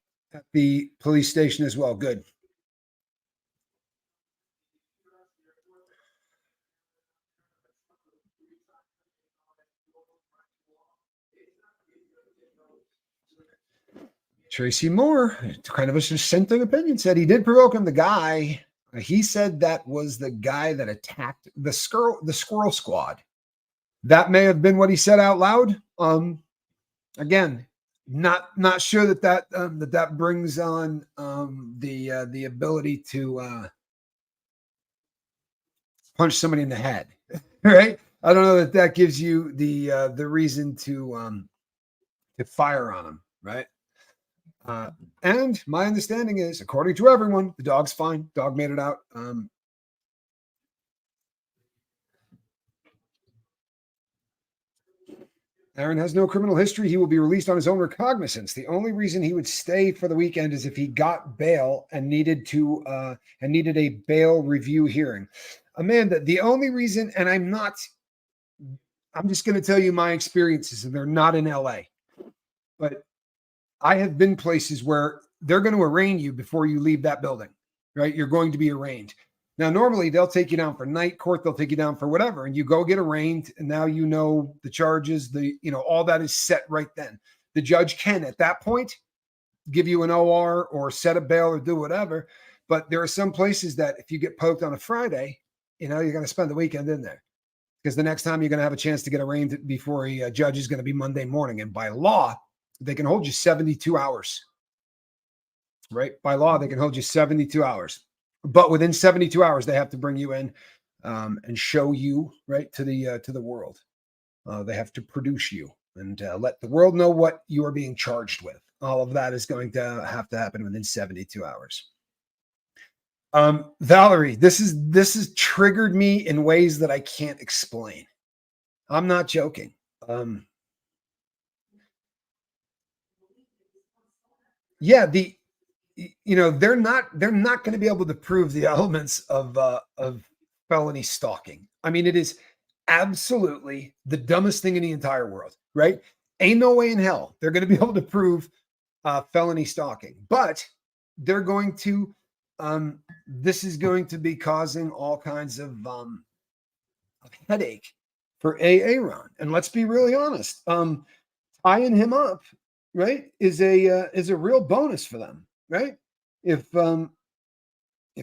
police station as well. Good. Tracy Moore, kind of a dissenting opinion, said he did provoke him. The guy, he said that was the guy that attacked the squirrel squad. That may have been what he said out loud. Again, Not sure that brings on the ability to punch somebody in the head, right? I don't know that gives you the reason to fire on them, right? And my understanding is, according to everyone, the dog's fine. Dog made it out. Aaron has no criminal history. He will be released on his own recognizance. The only reason he would stay for the weekend is if he got bail and needed a bail review hearing. Amanda, the only reason, and I'm just going to tell you my experiences, and they're not in LA, but I have been places where they're going to arraign you before you leave that building, right? You're going to be arraigned. Now, normally they'll take you down for night court, they'll take you down for whatever, and you go get arraigned, and now you know the charges, all that is set right then. The judge can, at that point, give you an OR or set a bail or do whatever. But there are some places that if you get poked on a Friday, you're going to spend the weekend in there, because the next time you're going to have a chance to get arraigned before a judge is going to be Monday morning. And by law, they can hold you 72 hours, right? By law, they can hold you 72 hours. But within 72 hours, they have to bring you in and show you, right, to the world. They have to produce you and let the world know what you are being charged with. All of that is going to have to happen within 72 hours. Valerie, this has triggered me in ways that I can't explain. I'm not joking. Yeah, they're not going to be able to prove the elements of felony stalking. I mean, it is absolutely the dumbest thing in the entire world, right? Ain't no way in hell they're going to be able to prove felony stalking, but they're going to. This is going to be causing all kinds of headache for Aaron. And let's be really honest. Tying him up, right, is a real bonus for them. Right? If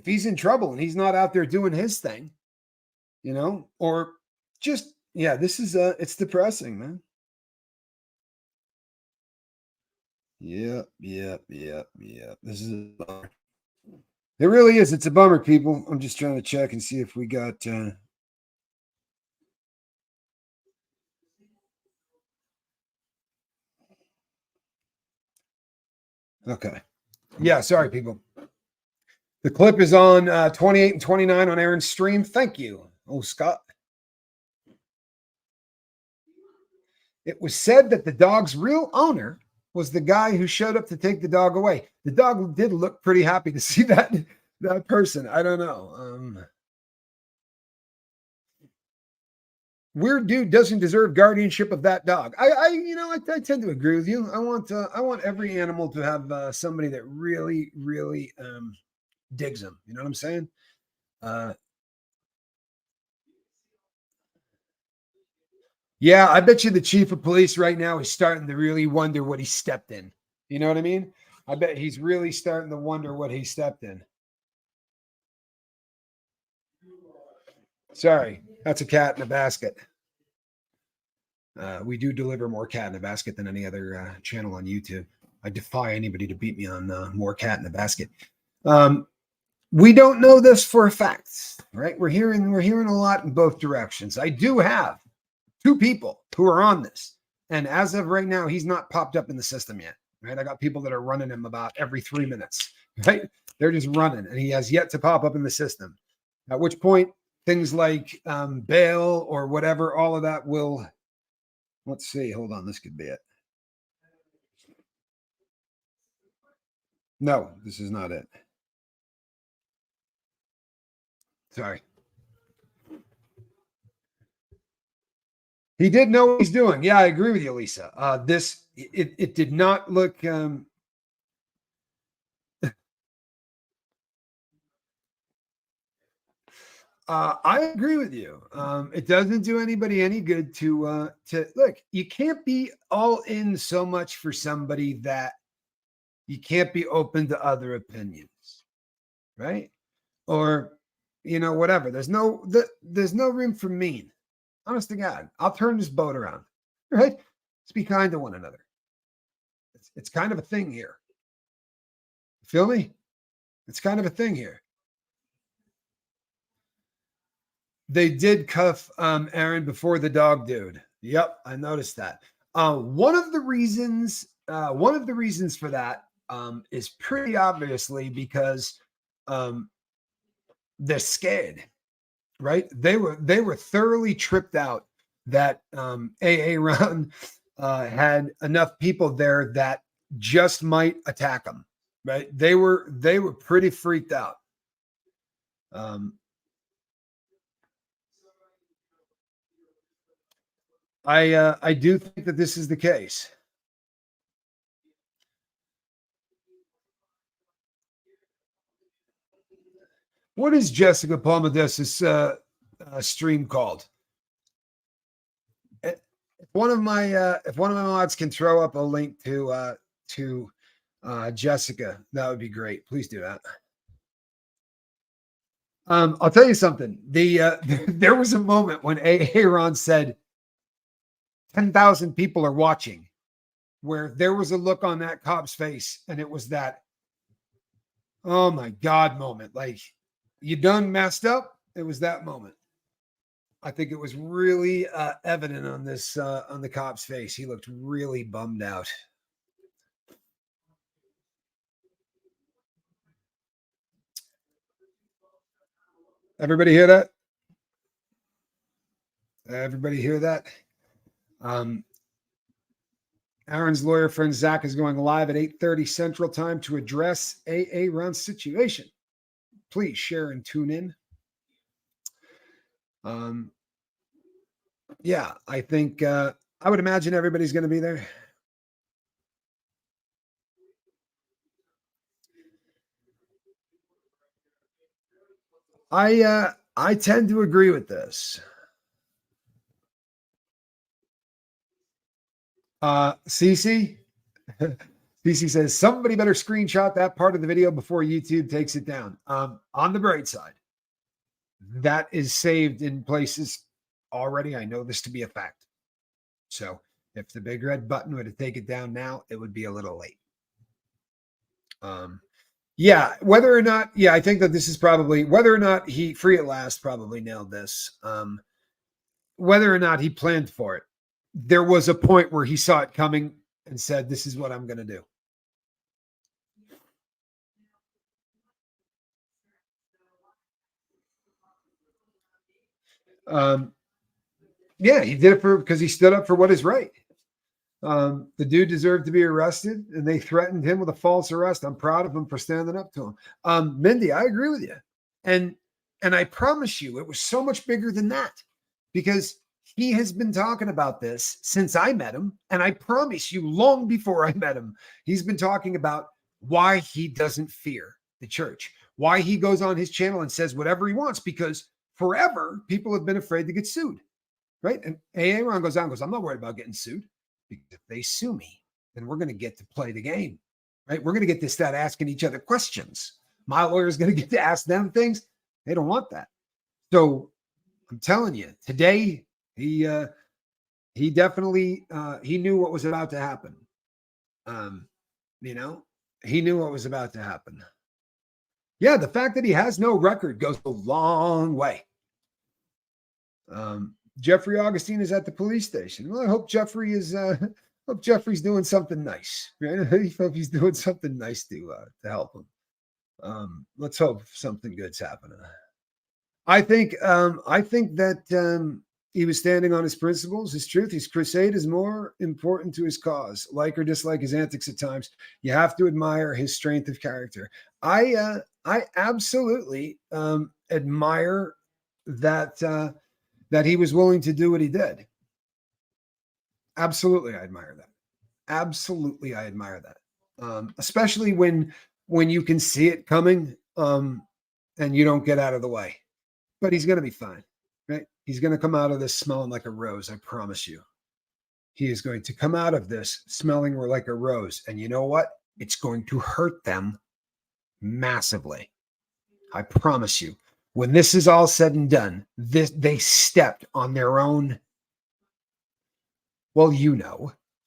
he's in trouble and he's not out there doing his thing, or just, this is it's depressing, man. Yeah. This is a bummer. It really is. It's a bummer, people. I'm just trying to check and see if we got okay. Yeah, sorry, people. The clip is on 28 and 29 on Aaron's stream. Thank you. Oh, Scott. It was said that the dog's real owner was the guy who showed up to take the dog away. The dog did look pretty happy to see that person. I don't know. Weird dude doesn't deserve guardianship of that dog. I tend to agree with you. I want every animal to have somebody that really, really digs them. You know what I'm saying? Yeah, I bet you the chief of police right now is starting to really wonder what he stepped in. You know what I mean? I bet he's really starting to wonder what he stepped in. Sorry, that's a cat in a basket. We do deliver more cat in a basket than any other channel on YouTube. I defy anybody to beat me on more cat in a basket. We don't know this for a fact, right? We're hearing a lot in both directions. I do have 2 people who are on this, and as of right now, he's not popped up in the system yet. Right? I got people that are running him about every 3 minutes. Right? They're just running, and he has yet to pop up in the system. At which point, things like bail or whatever, all of that will. Let's see. Hold on. This could be it. No, this is not it. Sorry. He did know what he's doing. Yeah, I agree with you, Lisa. It did not look. I agree with you. It doesn't do anybody any good to look. You can't be all in so much for somebody that you can't be open to other opinions, right? Or whatever. There's no room for mean. Honest to God, I'll turn this boat around, right? Let's be kind to one another. It's kind of a thing here. Feel me? It's kind of a thing here. They did cuff Aaron before the dog dude. Yep, I noticed that. One of the reasons for that is pretty obviously because they're scared, right? They were thoroughly tripped out that AA Ron had enough people there that just might attack them, right? They were pretty freaked out. I do think that this is the case. What is Jessica Palmades's stream called? If one of my mods can throw up a link to Jessica, that would be great. Please do that. I'll tell you something. There was a moment when Aaron said 10,000 people are watching, where there was a look on that cop's face, and it was that, oh my God moment. Like, you done messed up. It was that moment. I think it was really evident on this on the cop's face. He looked really bummed out. Everybody hear that? Everybody hear that? Aaron's lawyer friend Zach is going live at 8:30 Central Time to address AA Ron's situation. Please share and tune in. Yeah, I think I would imagine everybody's going to be there. I tend to agree with this. Cece says somebody better screenshot that part of the video before YouTube takes it down. On the bright side, that is saved in places already. I know this to be a fact. So if the big red button were to take it down now, it would be a little late. Yeah, whether or not, I think that this is probably, whether or not he, Free at Last probably nailed this. Whether or not he planned for it, there was a point where he saw it coming and said, this is what I'm going to do. Yeah, he did it because he stood up for what is right. The dude deserved to be arrested, and they threatened him with a false arrest. I'm proud of him for standing up to him. Mindy, I agree with you. And I promise you, it was so much bigger than that, because he has been talking about this since I met him. And I promise you, long before I met him, he's been talking about why he doesn't fear the church, why he goes on his channel and says whatever he wants, because forever people have been afraid to get sued. Right. And Aaron goes out and goes, I'm not worried about getting sued, because if they sue me, then we're going to get to play the game. Right. We're going to get to start asking each other questions. My lawyer is going to get to ask them things. They don't want that. So I'm telling you, today, he definitely he knew what was about to happen. He knew what was about to happen. Yeah, the fact that he has no record goes a long way. Jeffrey Augustine is at the police station. Well, I hope Jeffrey is hope Jeffrey's doing something nice. Right? I hope he's doing something nice to help him. Let's hope something good's happening. I think that he was standing on his principles, his truth. His crusade is more important to his cause. Like or dislike his antics at times, you have to admire his strength of character. I absolutely admire that he was willing to do what he did. Absolutely, I admire that. Absolutely, I admire that. Especially when you can see it coming, and you don't get out of the way. But he's going to be fine. Right? He's going to come out of this smelling like a rose. I promise you. He is going to come out of this smelling like a rose. And you know what? It's going to hurt them massively. I promise you. When this is all said and done, they stepped on their own. Well,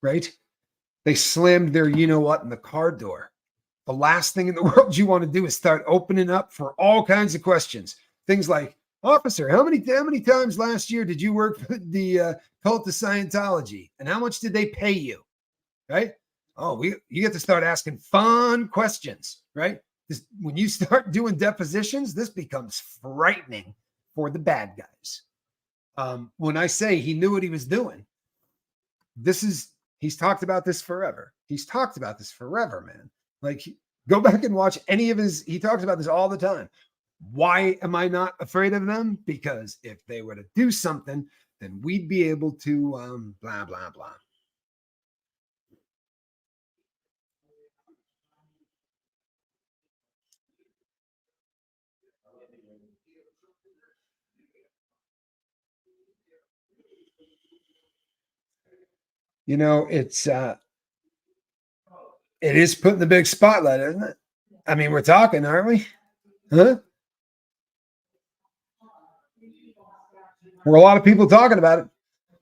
right? They slammed their you know what in the car door. The last thing in the world you want to do is start opening up for all kinds of questions. Things like, officer, how many times last year did you work for the cult of Scientology? And how much did they pay you? Right? Oh, you get to start asking fun questions, right? When you start doing depositions, this becomes frightening for the bad guys. When I say he knew what he was doing, he's talked about this forever. He's talked about this forever, man. Like, go back and watch any of he talks about this all the time. Why am I not afraid of them? Because if they were to do something, then we'd be able to blah, blah, blah. You know, it is putting the big spotlight, isn't it? I mean, we're talking, aren't we? Huh? There are a lot of people talking about it.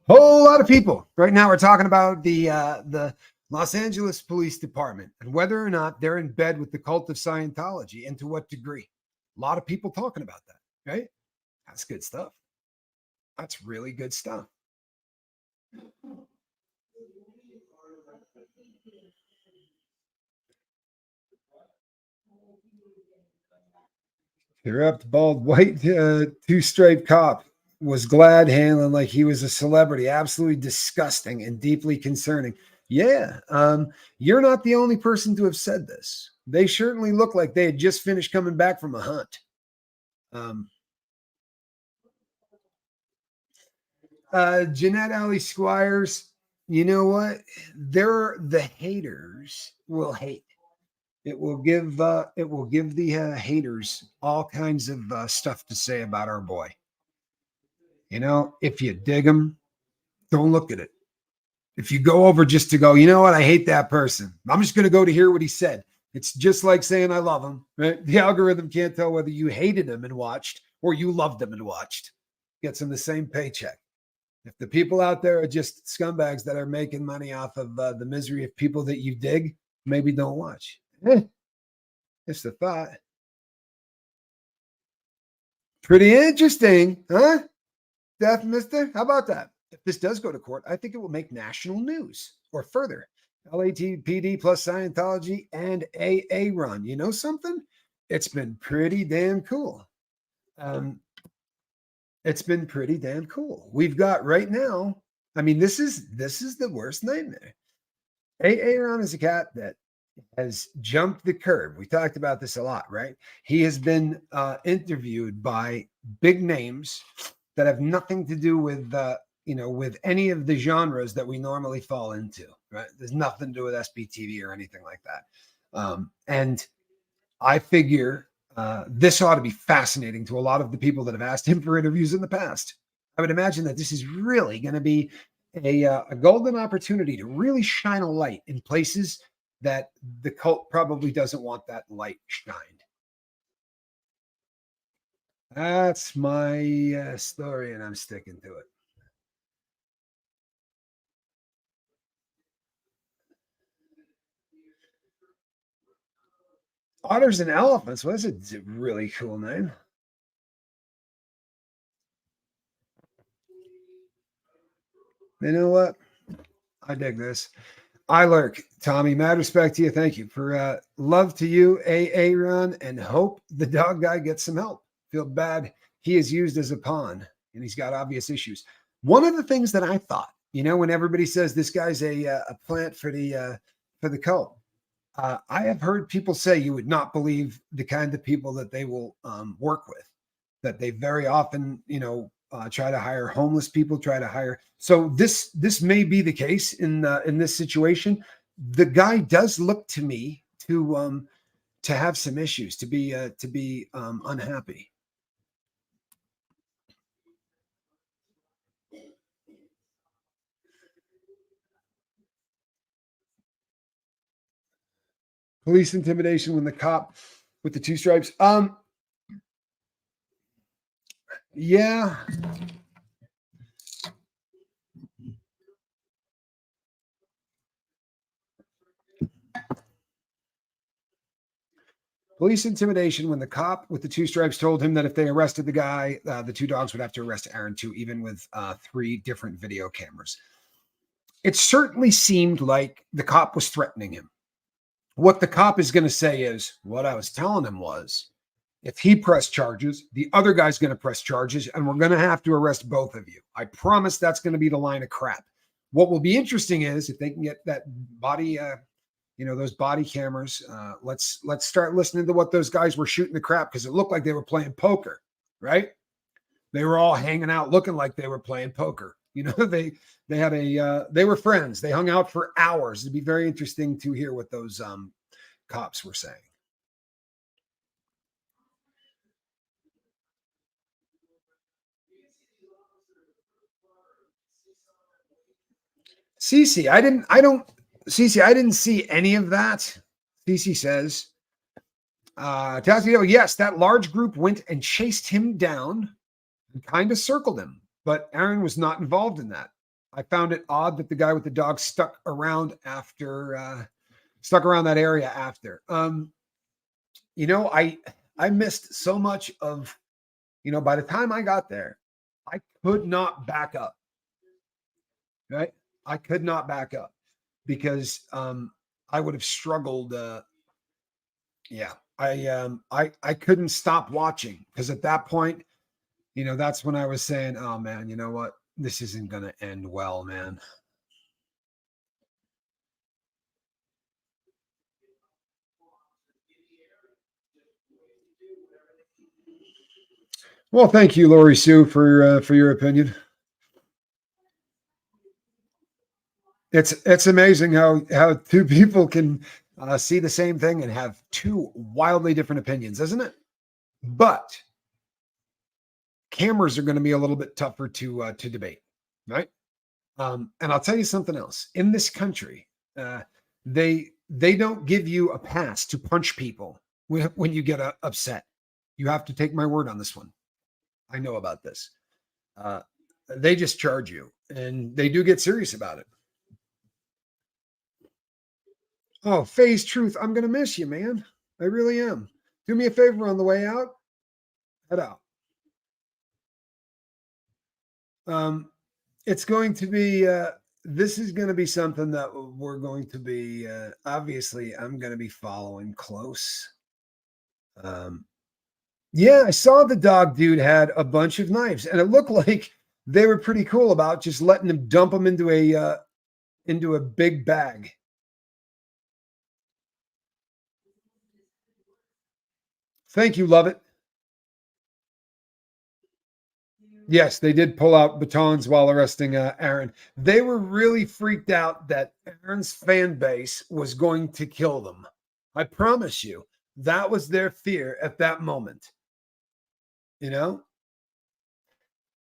Whole lot of people. Right now, we're talking about the Los Angeles Police Department and whether or not they're in bed with the cult of Scientology and to what degree. A lot of people talking about that, right? That's good stuff. That's really good stuff. Corrupt, bald, white, two-striped cop was glad handling like he was a celebrity. Absolutely disgusting and deeply concerning. Yeah, you're not the only person to have said this. They certainly look like they had just finished coming back from a hunt. Jeanette Alley Squires, you know what? The haters will hate. It will give the haters all kinds of stuff to say about our boy. You know, if you dig him, don't look at it. If you go over just to go, you know what? I hate that person. I'm just going to go to hear what he said. It's just like saying I love him. Right? The algorithm can't tell whether you hated him and watched or you loved him and watched. Gets him the same paycheck. If the people out there are just scumbags that are making money off of the misery of people that you dig, maybe don't watch. It's the thought. Pretty interesting, huh? Death, mister? How about that? If this does go to court, I think it will make national news. Or further, LAPD plus Scientology and AA run. You know something? It's been pretty damn cool. It's been pretty damn cool. We've got right now, I mean, this is the worst nightmare. AA Ron is a cat that has jumped the curb. We talked about this a lot, right? He has been interviewed by big names that have nothing to do with with any of the genres that we normally fall into, right? There's nothing to do with SBTV or anything like that. And I figure this ought to be fascinating to a lot of the people that have asked him for interviews in the past. I would imagine that this is really going to be a golden opportunity to really shine a light in places that the cult probably doesn't want that light shined. That's my story, and I'm sticking to it. Otters and elephants. Well, that's a really cool name. You know what? I dig this. I lurk, Tommy. Mad respect to you. Thank you for love to you, AA Run, and hope the dog guy gets some help. Feel bad he is used as a pawn, and he's got obvious issues. One of the things that I thought, when everybody says this guy's a plant for the cult, I have heard people say you would not believe the kind of people that they will work with. That they very often, try to hire homeless people, try to hire. So this may be the case in this situation. The guy does look to me to have some issues, to be unhappy. Police intimidation when the cop with the two stripes. Yeah. Police intimidation when the cop with the two stripes told him that if they arrested the guy, the two dogs would have to arrest Aaron too, even with 3 different video cameras. It certainly seemed like the cop was threatening him. What the cop is going to say is, what I was telling him was, if he pressed charges, the other guy's going to press charges, and we're going to have to arrest both of you. I promise that's going to be the line of crap. What will be interesting is if they can get that body, those body cameras. Let's start listening to what those guys were shooting the crap, because it looked like they were playing poker, right? They were all hanging out, looking like they were playing poker. They had they were friends. They hung out for hours. It'd be very interesting to hear what those cops were saying. Cece, I didn't see any of that. Cece says, Tazio, yes, that large group went and chased him down and kind of circled him, but Aaron was not involved in that. I found it odd that the guy with the dog stuck around that area after. I missed so much of, by the time I got there, I could not back up. Right? I could not back up because I would have struggled. I couldn't stop watching, because at that point, that's when I was saying, oh man, you know what? This isn't going to end well, man. Well, thank you, Lori Sue, for your opinion. It's amazing how two people can see the same thing and have two wildly different opinions, isn't it? But cameras are going to be a little bit tougher to debate, right? And I'll tell you something else. In this country, they don't give you a pass to punch people when you get upset. You have to take my word on this one. I know about this. They just charge you, and they do get serious about it. Oh, Phase Truth, I'm going to miss you, man. I really am. Do me a favor on the way out. Head out. It's going to be, this is going to be something that we're going to be, obviously, I'm going to be following close. Yeah, I saw the dog dude had a bunch of knives, and it looked like they were pretty cool about just letting him dump them into a big bag. Thank you, love it. Yes, they did pull out batons while arresting Aaron. They were really freaked out that Aaron's fan base was going to kill them. I promise you, that was their fear at that moment.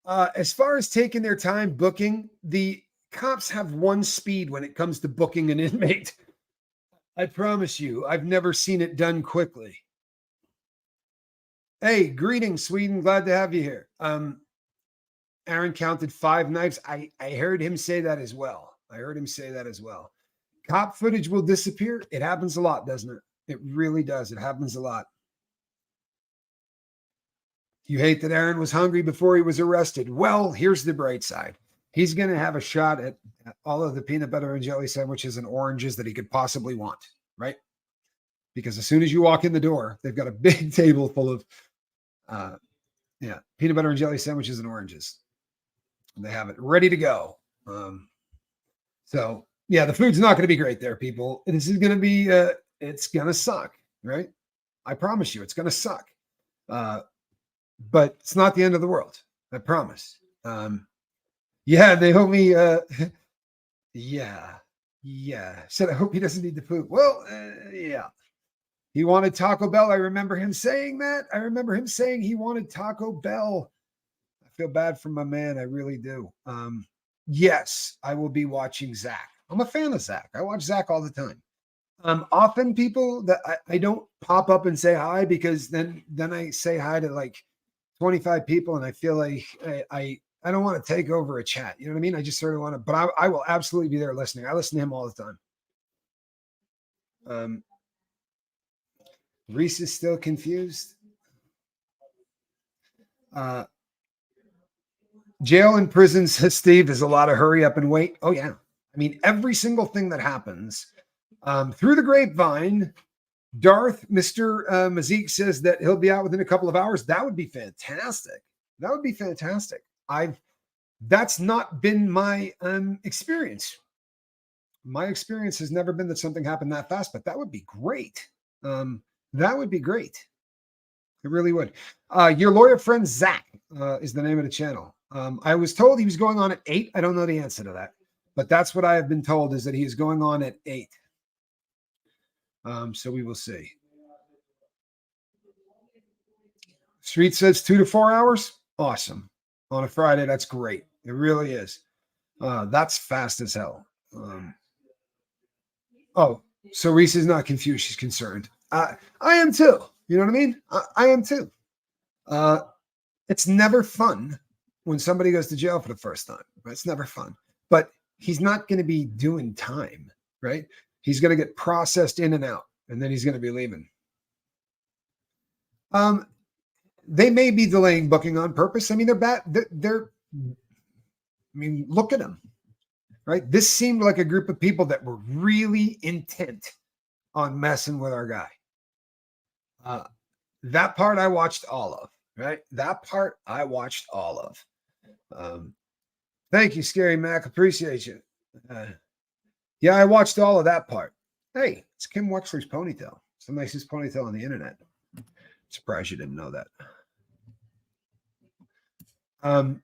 As far as taking their time booking, the cops have one speed when it comes to booking an inmate. I promise you, I've never seen it done quickly. Hey, greetings, Sweden. Glad to have you here. Aaron counted 5 knives. I heard him say that as well. Cop footage will disappear. It happens a lot, doesn't it? It really does. It happens a lot. You hate that Aaron was hungry before he was arrested. Well, here's the bright side. He's going to have a shot at all of the peanut butter and jelly sandwiches and oranges that he could possibly want, right? Because as soon as you walk in the door, they've got a big table full of peanut butter and jelly sandwiches and oranges. They have it ready to go. So the food's not going to be great there, people. This is going to be, it's going to suck, right? I promise you, it's going to suck. But it's not the end of the world. I promise. They hope me. Said, I hope he doesn't need the food. Well, yeah. He wanted Taco Bell. I remember him saying that. I remember him saying he wanted Taco Bell. I feel bad for my man. I really do. Yes, I will be watching Zach. I'm a fan of Zach. I watch Zach all the time. Often people that I don't pop up and say hi, because then I say hi to like 25 people, and I feel like I don't want to take over a chat. You know what I mean? I just sort of want to, but I will absolutely be there listening. I listen to him all the time. Reese is still confused. Jail and prison, says Steve, is a lot of hurry up and wait. Oh, yeah. I mean, every single thing that happens through the grapevine, Darth, Mr. Mazik says that he'll be out within a couple of hours. That would be fantastic. That would be fantastic. That's not been my experience. My experience has never been that something happened that fast, but that would be great. That would be great. It really would. Your lawyer friend, Zach, is the name of the channel. I was told he was going on at 8. I don't know the answer to that, but that's what I have been told, is that he is going on at 8. So we will see. Street says 2 to 4 hours. Awesome. On a Friday, that's great. It really is. That's fast as hell. So Reese is not confused. She's concerned. I am too. You know what I mean? I am too. It's never fun when somebody goes to jail for the first time. Right? It's never fun. But he's not going to be doing time, right? He's going to get processed in and out, and then he's going to be leaving. They may be delaying booking on purpose. I mean, they're bad. I mean, look at them, right? This seemed like a group of people that were really intent on messing with our guy. That part I watched all of, right? That part I watched all of. Thank you, Scary Mac. Appreciate you. Yeah, I watched all of that part. Hey, it's Kim Wexler's ponytail. It's the nicest ponytail on the internet. Surprised you didn't know that. I'm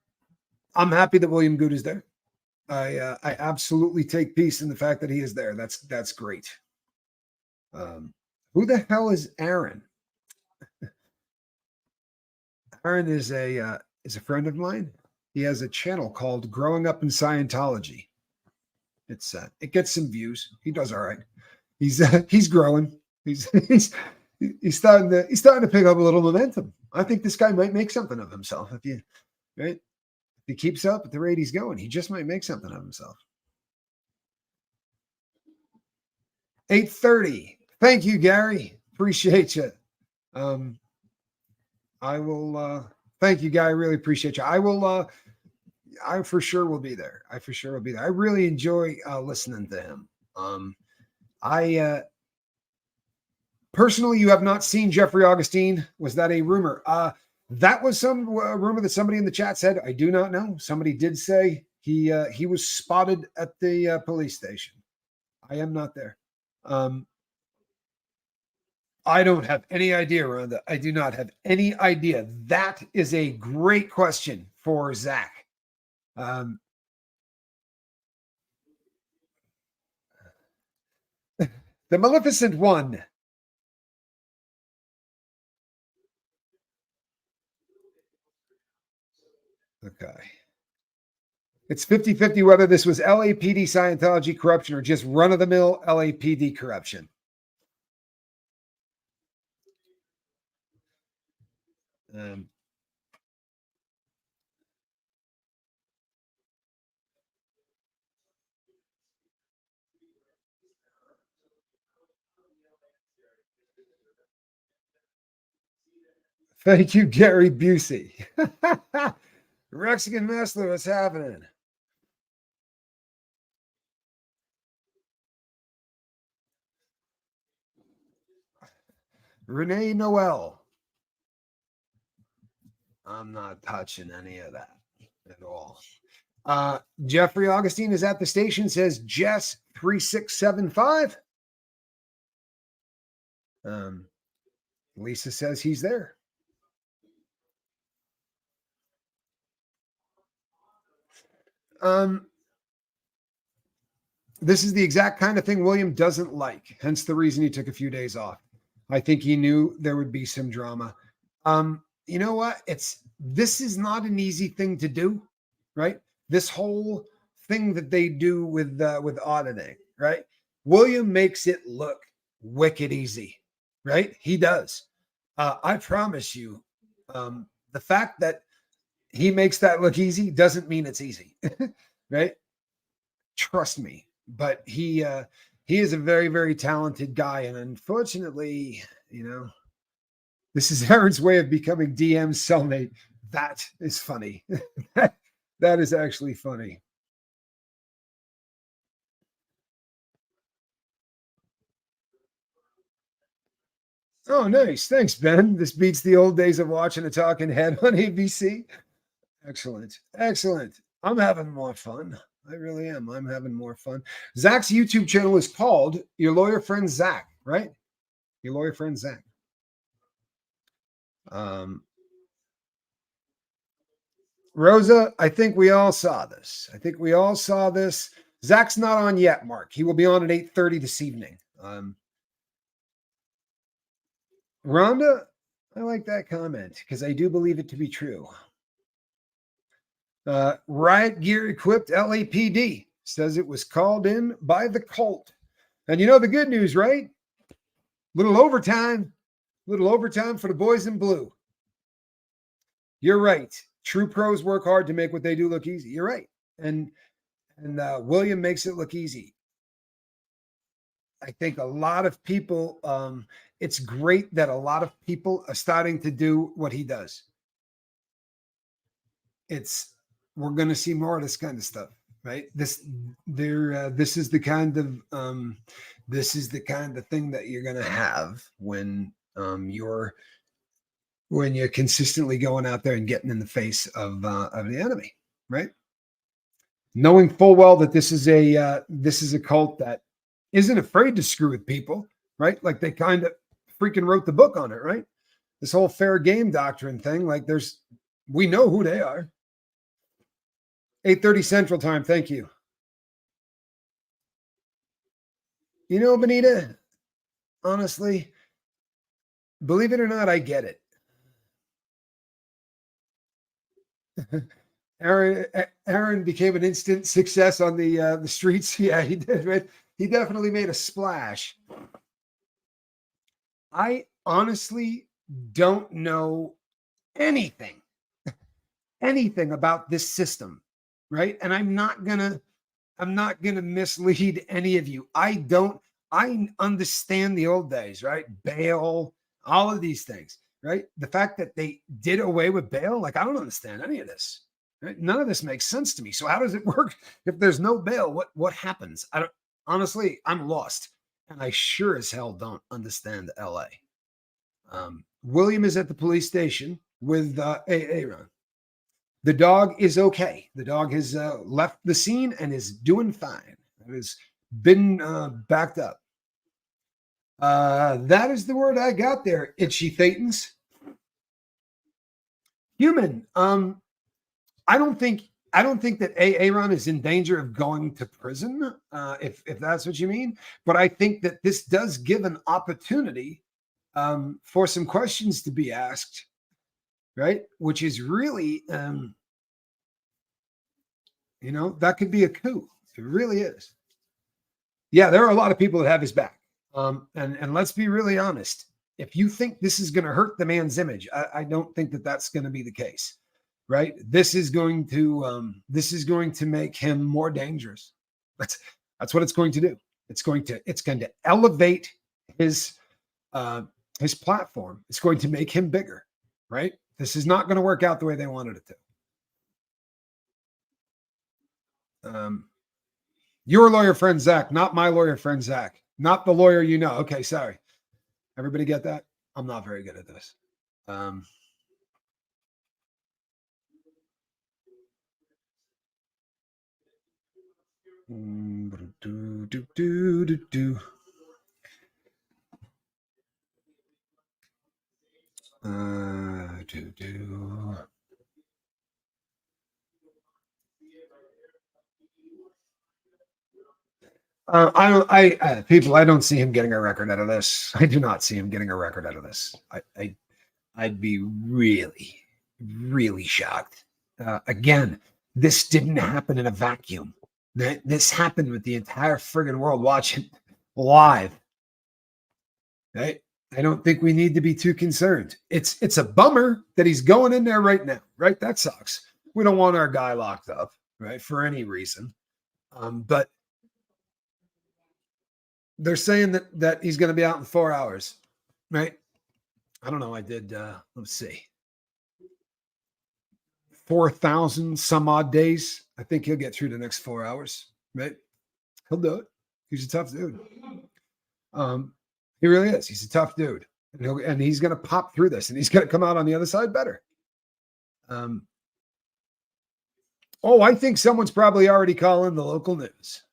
happy that William Good is there. I absolutely take peace in the fact that he is there. That's great. Who the hell is Aaron? Aaron is a friend of mine. He has a channel called Growing Up in Scientology. It gets some views. He does all right. He's growing. He's starting to pick up a little momentum. I think this guy might make something of himself if he keeps up at the rate he's going. He just might make something of himself. 8:30. Thank you, Gary. Appreciate you. I will thank you, Guy. I really appreciate you. I for sure will be there. I really enjoy listening to him. I personally, you have not seen Jeffrey Augustine. Was that a rumor? That was some rumor that somebody in the chat said. I do not know. Somebody did say he was spotted at the police station. I am not there. I don't have any idea, Rhonda. I do not have any idea. That is a great question for Zach. The Maleficent One. Okay. It's 50-50 whether this was LAPD Scientology corruption or just run-of-the-mill LAPD corruption. Thank you, Gary Busey. Mexican Master, what's happening? Renee Noel. I'm not touching any of that at all. Jeffrey Augustine is at the station, says Jess 3675. Lisa says he's there. This is the exact kind of thing William doesn't like, hence the reason he took a few days off. I think he knew there would be some drama. You know what? This is not an easy thing to do, right? This whole thing that they do with auditing, right? William makes it look wicked easy, right? He does. I promise you, the fact that he makes that look easy doesn't mean it's easy, right? Trust me. But he he is a very, very talented guy. And unfortunately, this is Aaron's way of becoming DM's cellmate. That is funny. That is actually funny. Oh, nice. Thanks, Ben. This beats the old days of watching a talking head on ABC. Excellent. Excellent. I'm having more fun. I really am. I'm having more fun. Zach's YouTube channel is called Your Lawyer Friend Zach, right? Your Lawyer Friend Zach. Rosa, I think we all saw this. Zach's not on yet, Mark. He will be on at 8:30 this evening. Rhonda, I like that comment because I do believe it to be true. Riot gear equipped LAPD says it was called in by the cult. And the good news, right? Little overtime for the boys in blue. You're right. True pros work hard to make what they do look easy. You're right. And William makes it look easy. I think a lot of people, it's great that a lot of people are starting to do what he does. We're going to see more of this kind of stuff, right? This is the kind of thing that you're going to have when you're consistently going out there and getting in the face of the enemy, right? Knowing full well that this is a cult that isn't afraid to screw with people, right? Like they kind of freaking wrote the book on it, right? This whole fair game doctrine thing, like we know who they are. 8:30 Central Time. Thank you. Benita, honestly, believe it or not, I get it. Aaron became an instant success on the streets. Yeah, he did. Right? He definitely made a splash. I honestly don't know anything about this system, right? And I'm not gonna mislead any of you. I understand the old days, right? Bail, all of these things, right? The fact that they did away with bail, like I don't understand any of this. Right? None of this makes sense to me. So how does it work if there's no bail? What happens? Honestly, I'm lost, and I sure as hell don't understand LA. William is at the police station with Aaron. The dog is okay. The dog has left the scene and is doing fine. It has been backed up. That is the word I got there, itchy Thetans. Human. I don't think that Aaron is in danger of going to prison, if that's what you mean. But I think that this does give an opportunity for some questions to be asked, right? Which is really, that could be a coup. It really is. Yeah, there are a lot of people that have his back. And let's be really honest. If you think this is going to hurt the man's image, I don't think that that's going to be the case, right? This is going to make him more dangerous. That's what it's going to do. It's going to elevate his platform. It's going to make him bigger, right? This is not going to work out the way they wanted it to. Your lawyer friend Zach, not my lawyer friend Zach, not the lawyer you know. Okay, sorry. Everybody get that? I'm not very good at this. I don't see him getting a record out of this. I do not see him getting a record out of this. I'd be really, really shocked. Again, this didn't happen in a vacuum. This happened with the entire friggin' world watching live. Right? I don't think we need to be too concerned. It's a bummer that he's going in there right now, right? That sucks. We don't want our guy locked up, right? For any reason. But They're saying that he's going to be out in 4 hours, right? I don't know. I did, let's see, 4,000 some odd days. I think he'll get through the next 4 hours, right? He'll do it. He's a tough dude. He really is. He's a tough dude, and he's going to pop through this, and he's going to come out on the other side better. Oh, I think someone's probably already calling the local news.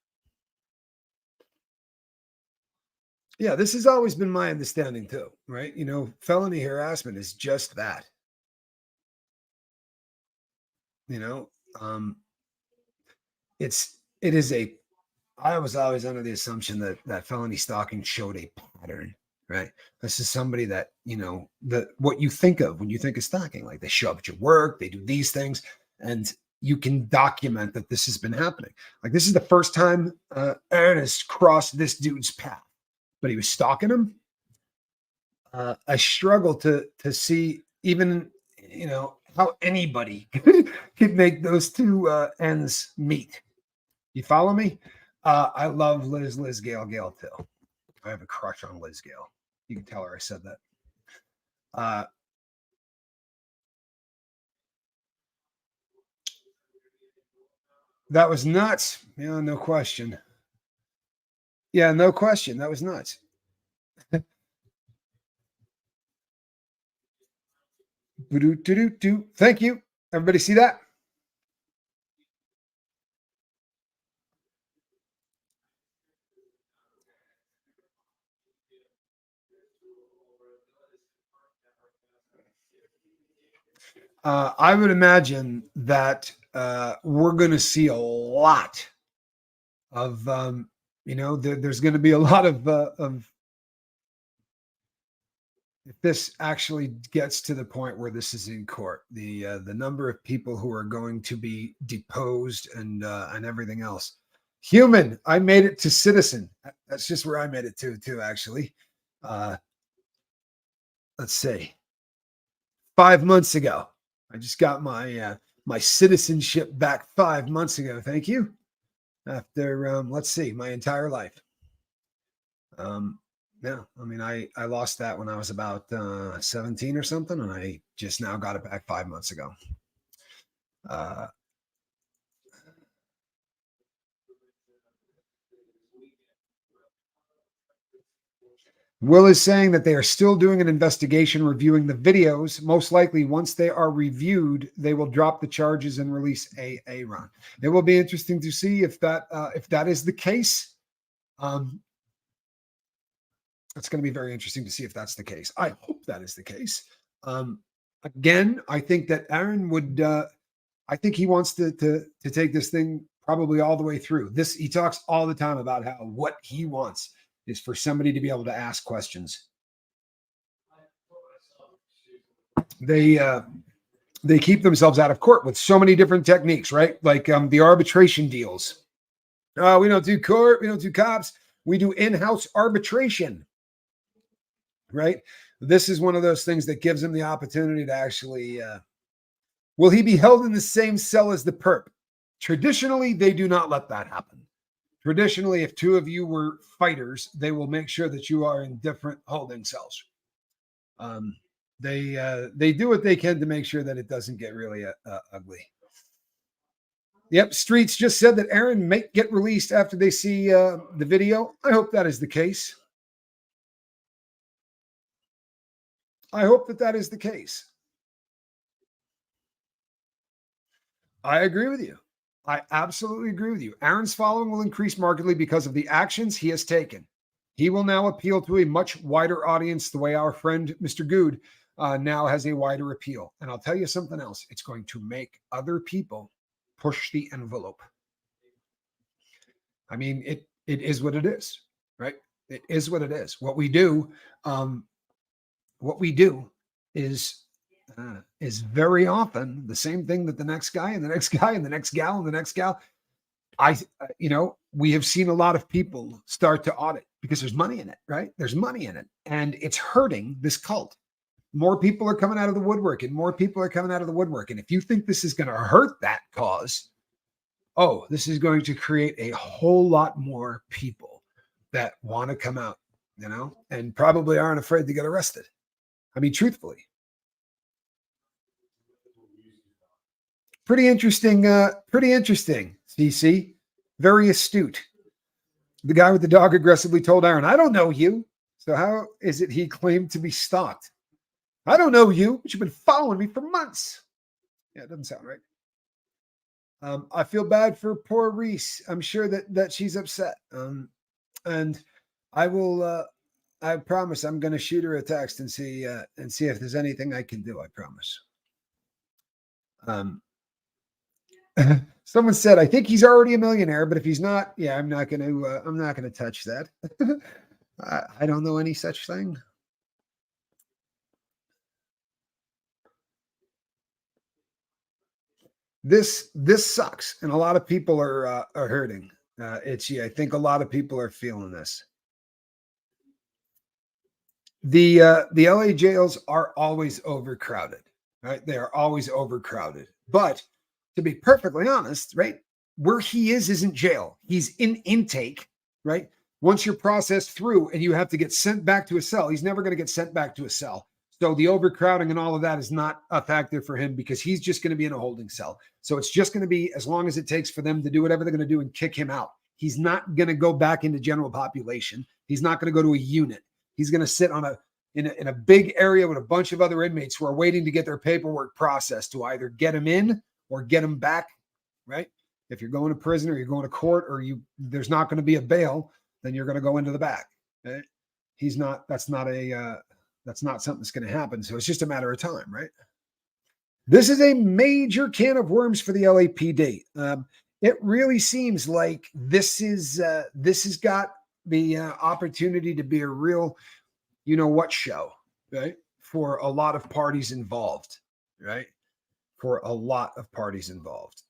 Yeah, this has always been my understanding too, right? You know, felony harassment is just that. You know, it is a. I was always under the assumption that felony stalking showed a pattern, right? This is somebody that, you know, what you think of when you think of stalking, like they show up at your work, they do these things, and you can document that this has been happening. Like this is the first time Aaron has crossed this dude's path, but he was stalking him. I struggle to see even, you know, how anybody could make those two ends meet. You follow me? I love Liz Gale too. I have a crush on Liz Gale. You can tell her I said that. That was nuts. Yeah, no question. Yeah, no question. That was nuts. Thank you. Everybody see that? I would imagine that we're going to see a lot of, you know, there's going to be a lot of if this actually gets to the point where this is in court, the number of people who are going to be deposed and everything else. Human, I made it to citizen. That's just where I made it to actually. Let's see. 5 months ago, I just got my my citizenship back 5 months ago. Thank you. After let's see, my entire life. Yeah, I mean, I lost that when I was about 17 or something, and I just now got it back 5 months ago. Will is saying that they are still doing an investigation, reviewing the videos. Most likely, once they are reviewed, they will drop the charges and release a Ron. It will be interesting to see if that is the case. It's going to be very interesting to see if that's the case. I hope that is the case. Again, I think that Aaron would. I think he wants to take this thing probably all the way through. This he talks all the time about how what he wants is for somebody to be able to ask questions. They keep themselves out of court with so many different techniques, right? Like the arbitration deals. We don't do court. We don't do cops. We do in-house arbitration, right? This is one of those things that gives him the opportunity to actually. Will he be held in the same cell as the perp? Traditionally, they do not let that happen. Traditionally, if two of you were fighters, they will make sure that you are in different holding cells. They do what they can to make sure that it doesn't get really ugly. Yep, Streets just said that Aaron may get released after they see the video. I hope that is the case. I hope that is the case. I agree with you. I absolutely agree with you. Aaron's following will increase markedly because of the actions he has taken. He will now appeal to a much wider audience the way our friend Mr. Good now has a wider appeal. And I'll tell you something else. It's going to make other people push the envelope. I mean, it is what it is, right? It is what it is. What we do is very often the same thing that the next guy and the next guy and the next gal and the next gal. We have seen a lot of people start to audit because there's money in it, right? There's money in it, and it's hurting this cult. More people are coming out of the woodwork, and more people are coming out of the woodwork. And if you think this is going to hurt that cause, this is going to create a whole lot more people that want to come out, you know, and probably aren't afraid to get arrested. I mean, truthfully. Pretty interesting, CC. Very astute. The guy with the dog aggressively told Aaron, I don't know you. So how is it he claimed to be stalked? I don't know you, but you've been following me for months. Yeah, it doesn't sound right. I feel bad for poor Reese. I'm sure that she's upset. And I will, I promise I'm going to shoot her a text and see if there's anything I can do. I promise. Someone said, I think he's already a millionaire, but if he's not, yeah, I'm not going to touch that. I don't know any such thing. This sucks. And a lot of people are hurting. Itchy. I think a lot of people are feeling this. The LA jails are always overcrowded, right? They are always overcrowded. But to be perfectly honest, right, where he isn't jail. He's in intake, right? Once you're processed through and you have to get sent back to a cell, he's never going to get sent back to a cell. So the overcrowding and all of that is not a factor for him because he's just going to be in a holding cell. So it's just going to be as long as it takes for them to do whatever they're going to do and kick him out. He's not going to go back into general population. He's not going to go to a unit. He's going to sit on in a big area with a bunch of other inmates who are waiting to get their paperwork processed to either get him in or get him back, right? If you're going to prison or you're going to court or there's not going to be a bail, then you're going to go into the back. Right? That's not something that's going to happen. So it's just a matter of time, right? This is a major can of worms for the LAPD. It really seems like this has got the opportunity to be a real, you know what, show, right? For a lot of parties involved, right? For a lot of parties involved.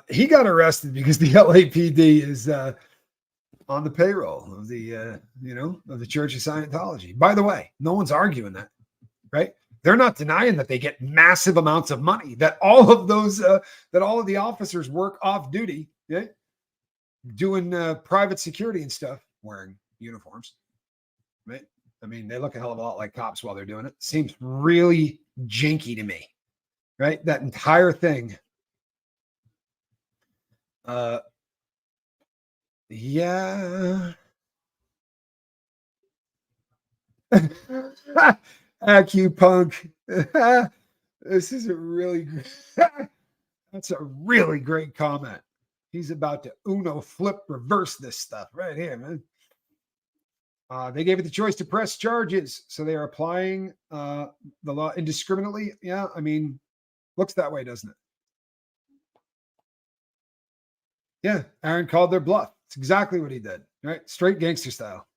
He got arrested because the LAPD is on the payroll of the of the Church of Scientology. By the way, no one's arguing that, right? They're not denying that they get massive amounts of money, that all of the officers work off duty, right? Doing private security and stuff, wearing uniforms, right? I mean, they look a hell of a lot like cops while they're doing it. Seems really janky to me, right? That entire thing. Yeah. Accupunk. This is a really that's a really great comment. He's about to Uno flip reverse this stuff right here, man. They gave it the choice to press charges, so they are applying the law indiscriminately. Yeah, I mean, looks that way, doesn't it? Yeah, Aaron called their bluff. It's exactly what he did, right? Straight gangster style.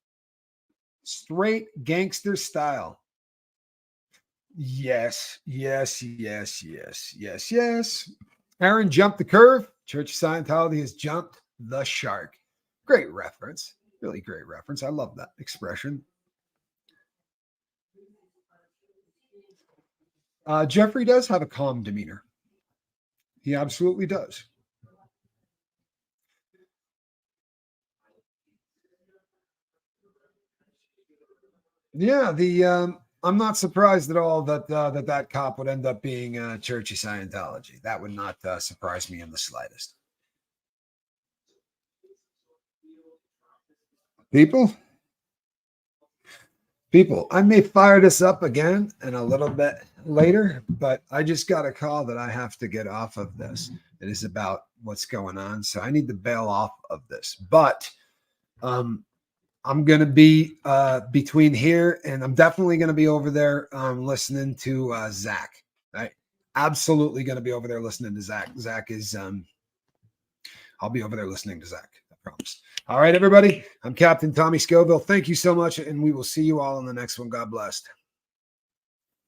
Straight gangster style. Yes. Aaron jumped the curve. Church of Scientology has jumped the shark. Great reference. Really great reference. I love that expression. Jeffrey does have a calm demeanor. He absolutely does. Yeah, I'm not surprised at all that that cop would end up being Church of Scientology. That would not surprise me in the slightest. People, I may fire this up again in a little bit later, but I just got a call that I have to get off of this. It is about what's going on, so I need to bail off of this. But I'm going to be between here and I'm definitely going to be over there listening to Zach. Right? Absolutely going to be over there listening to Zach. Zach is, I'll be over there listening to Zach. I promise. All right, everybody. I'm Captain Tommy Scoville. Thank you so much. And we will see you all in the next one. God bless.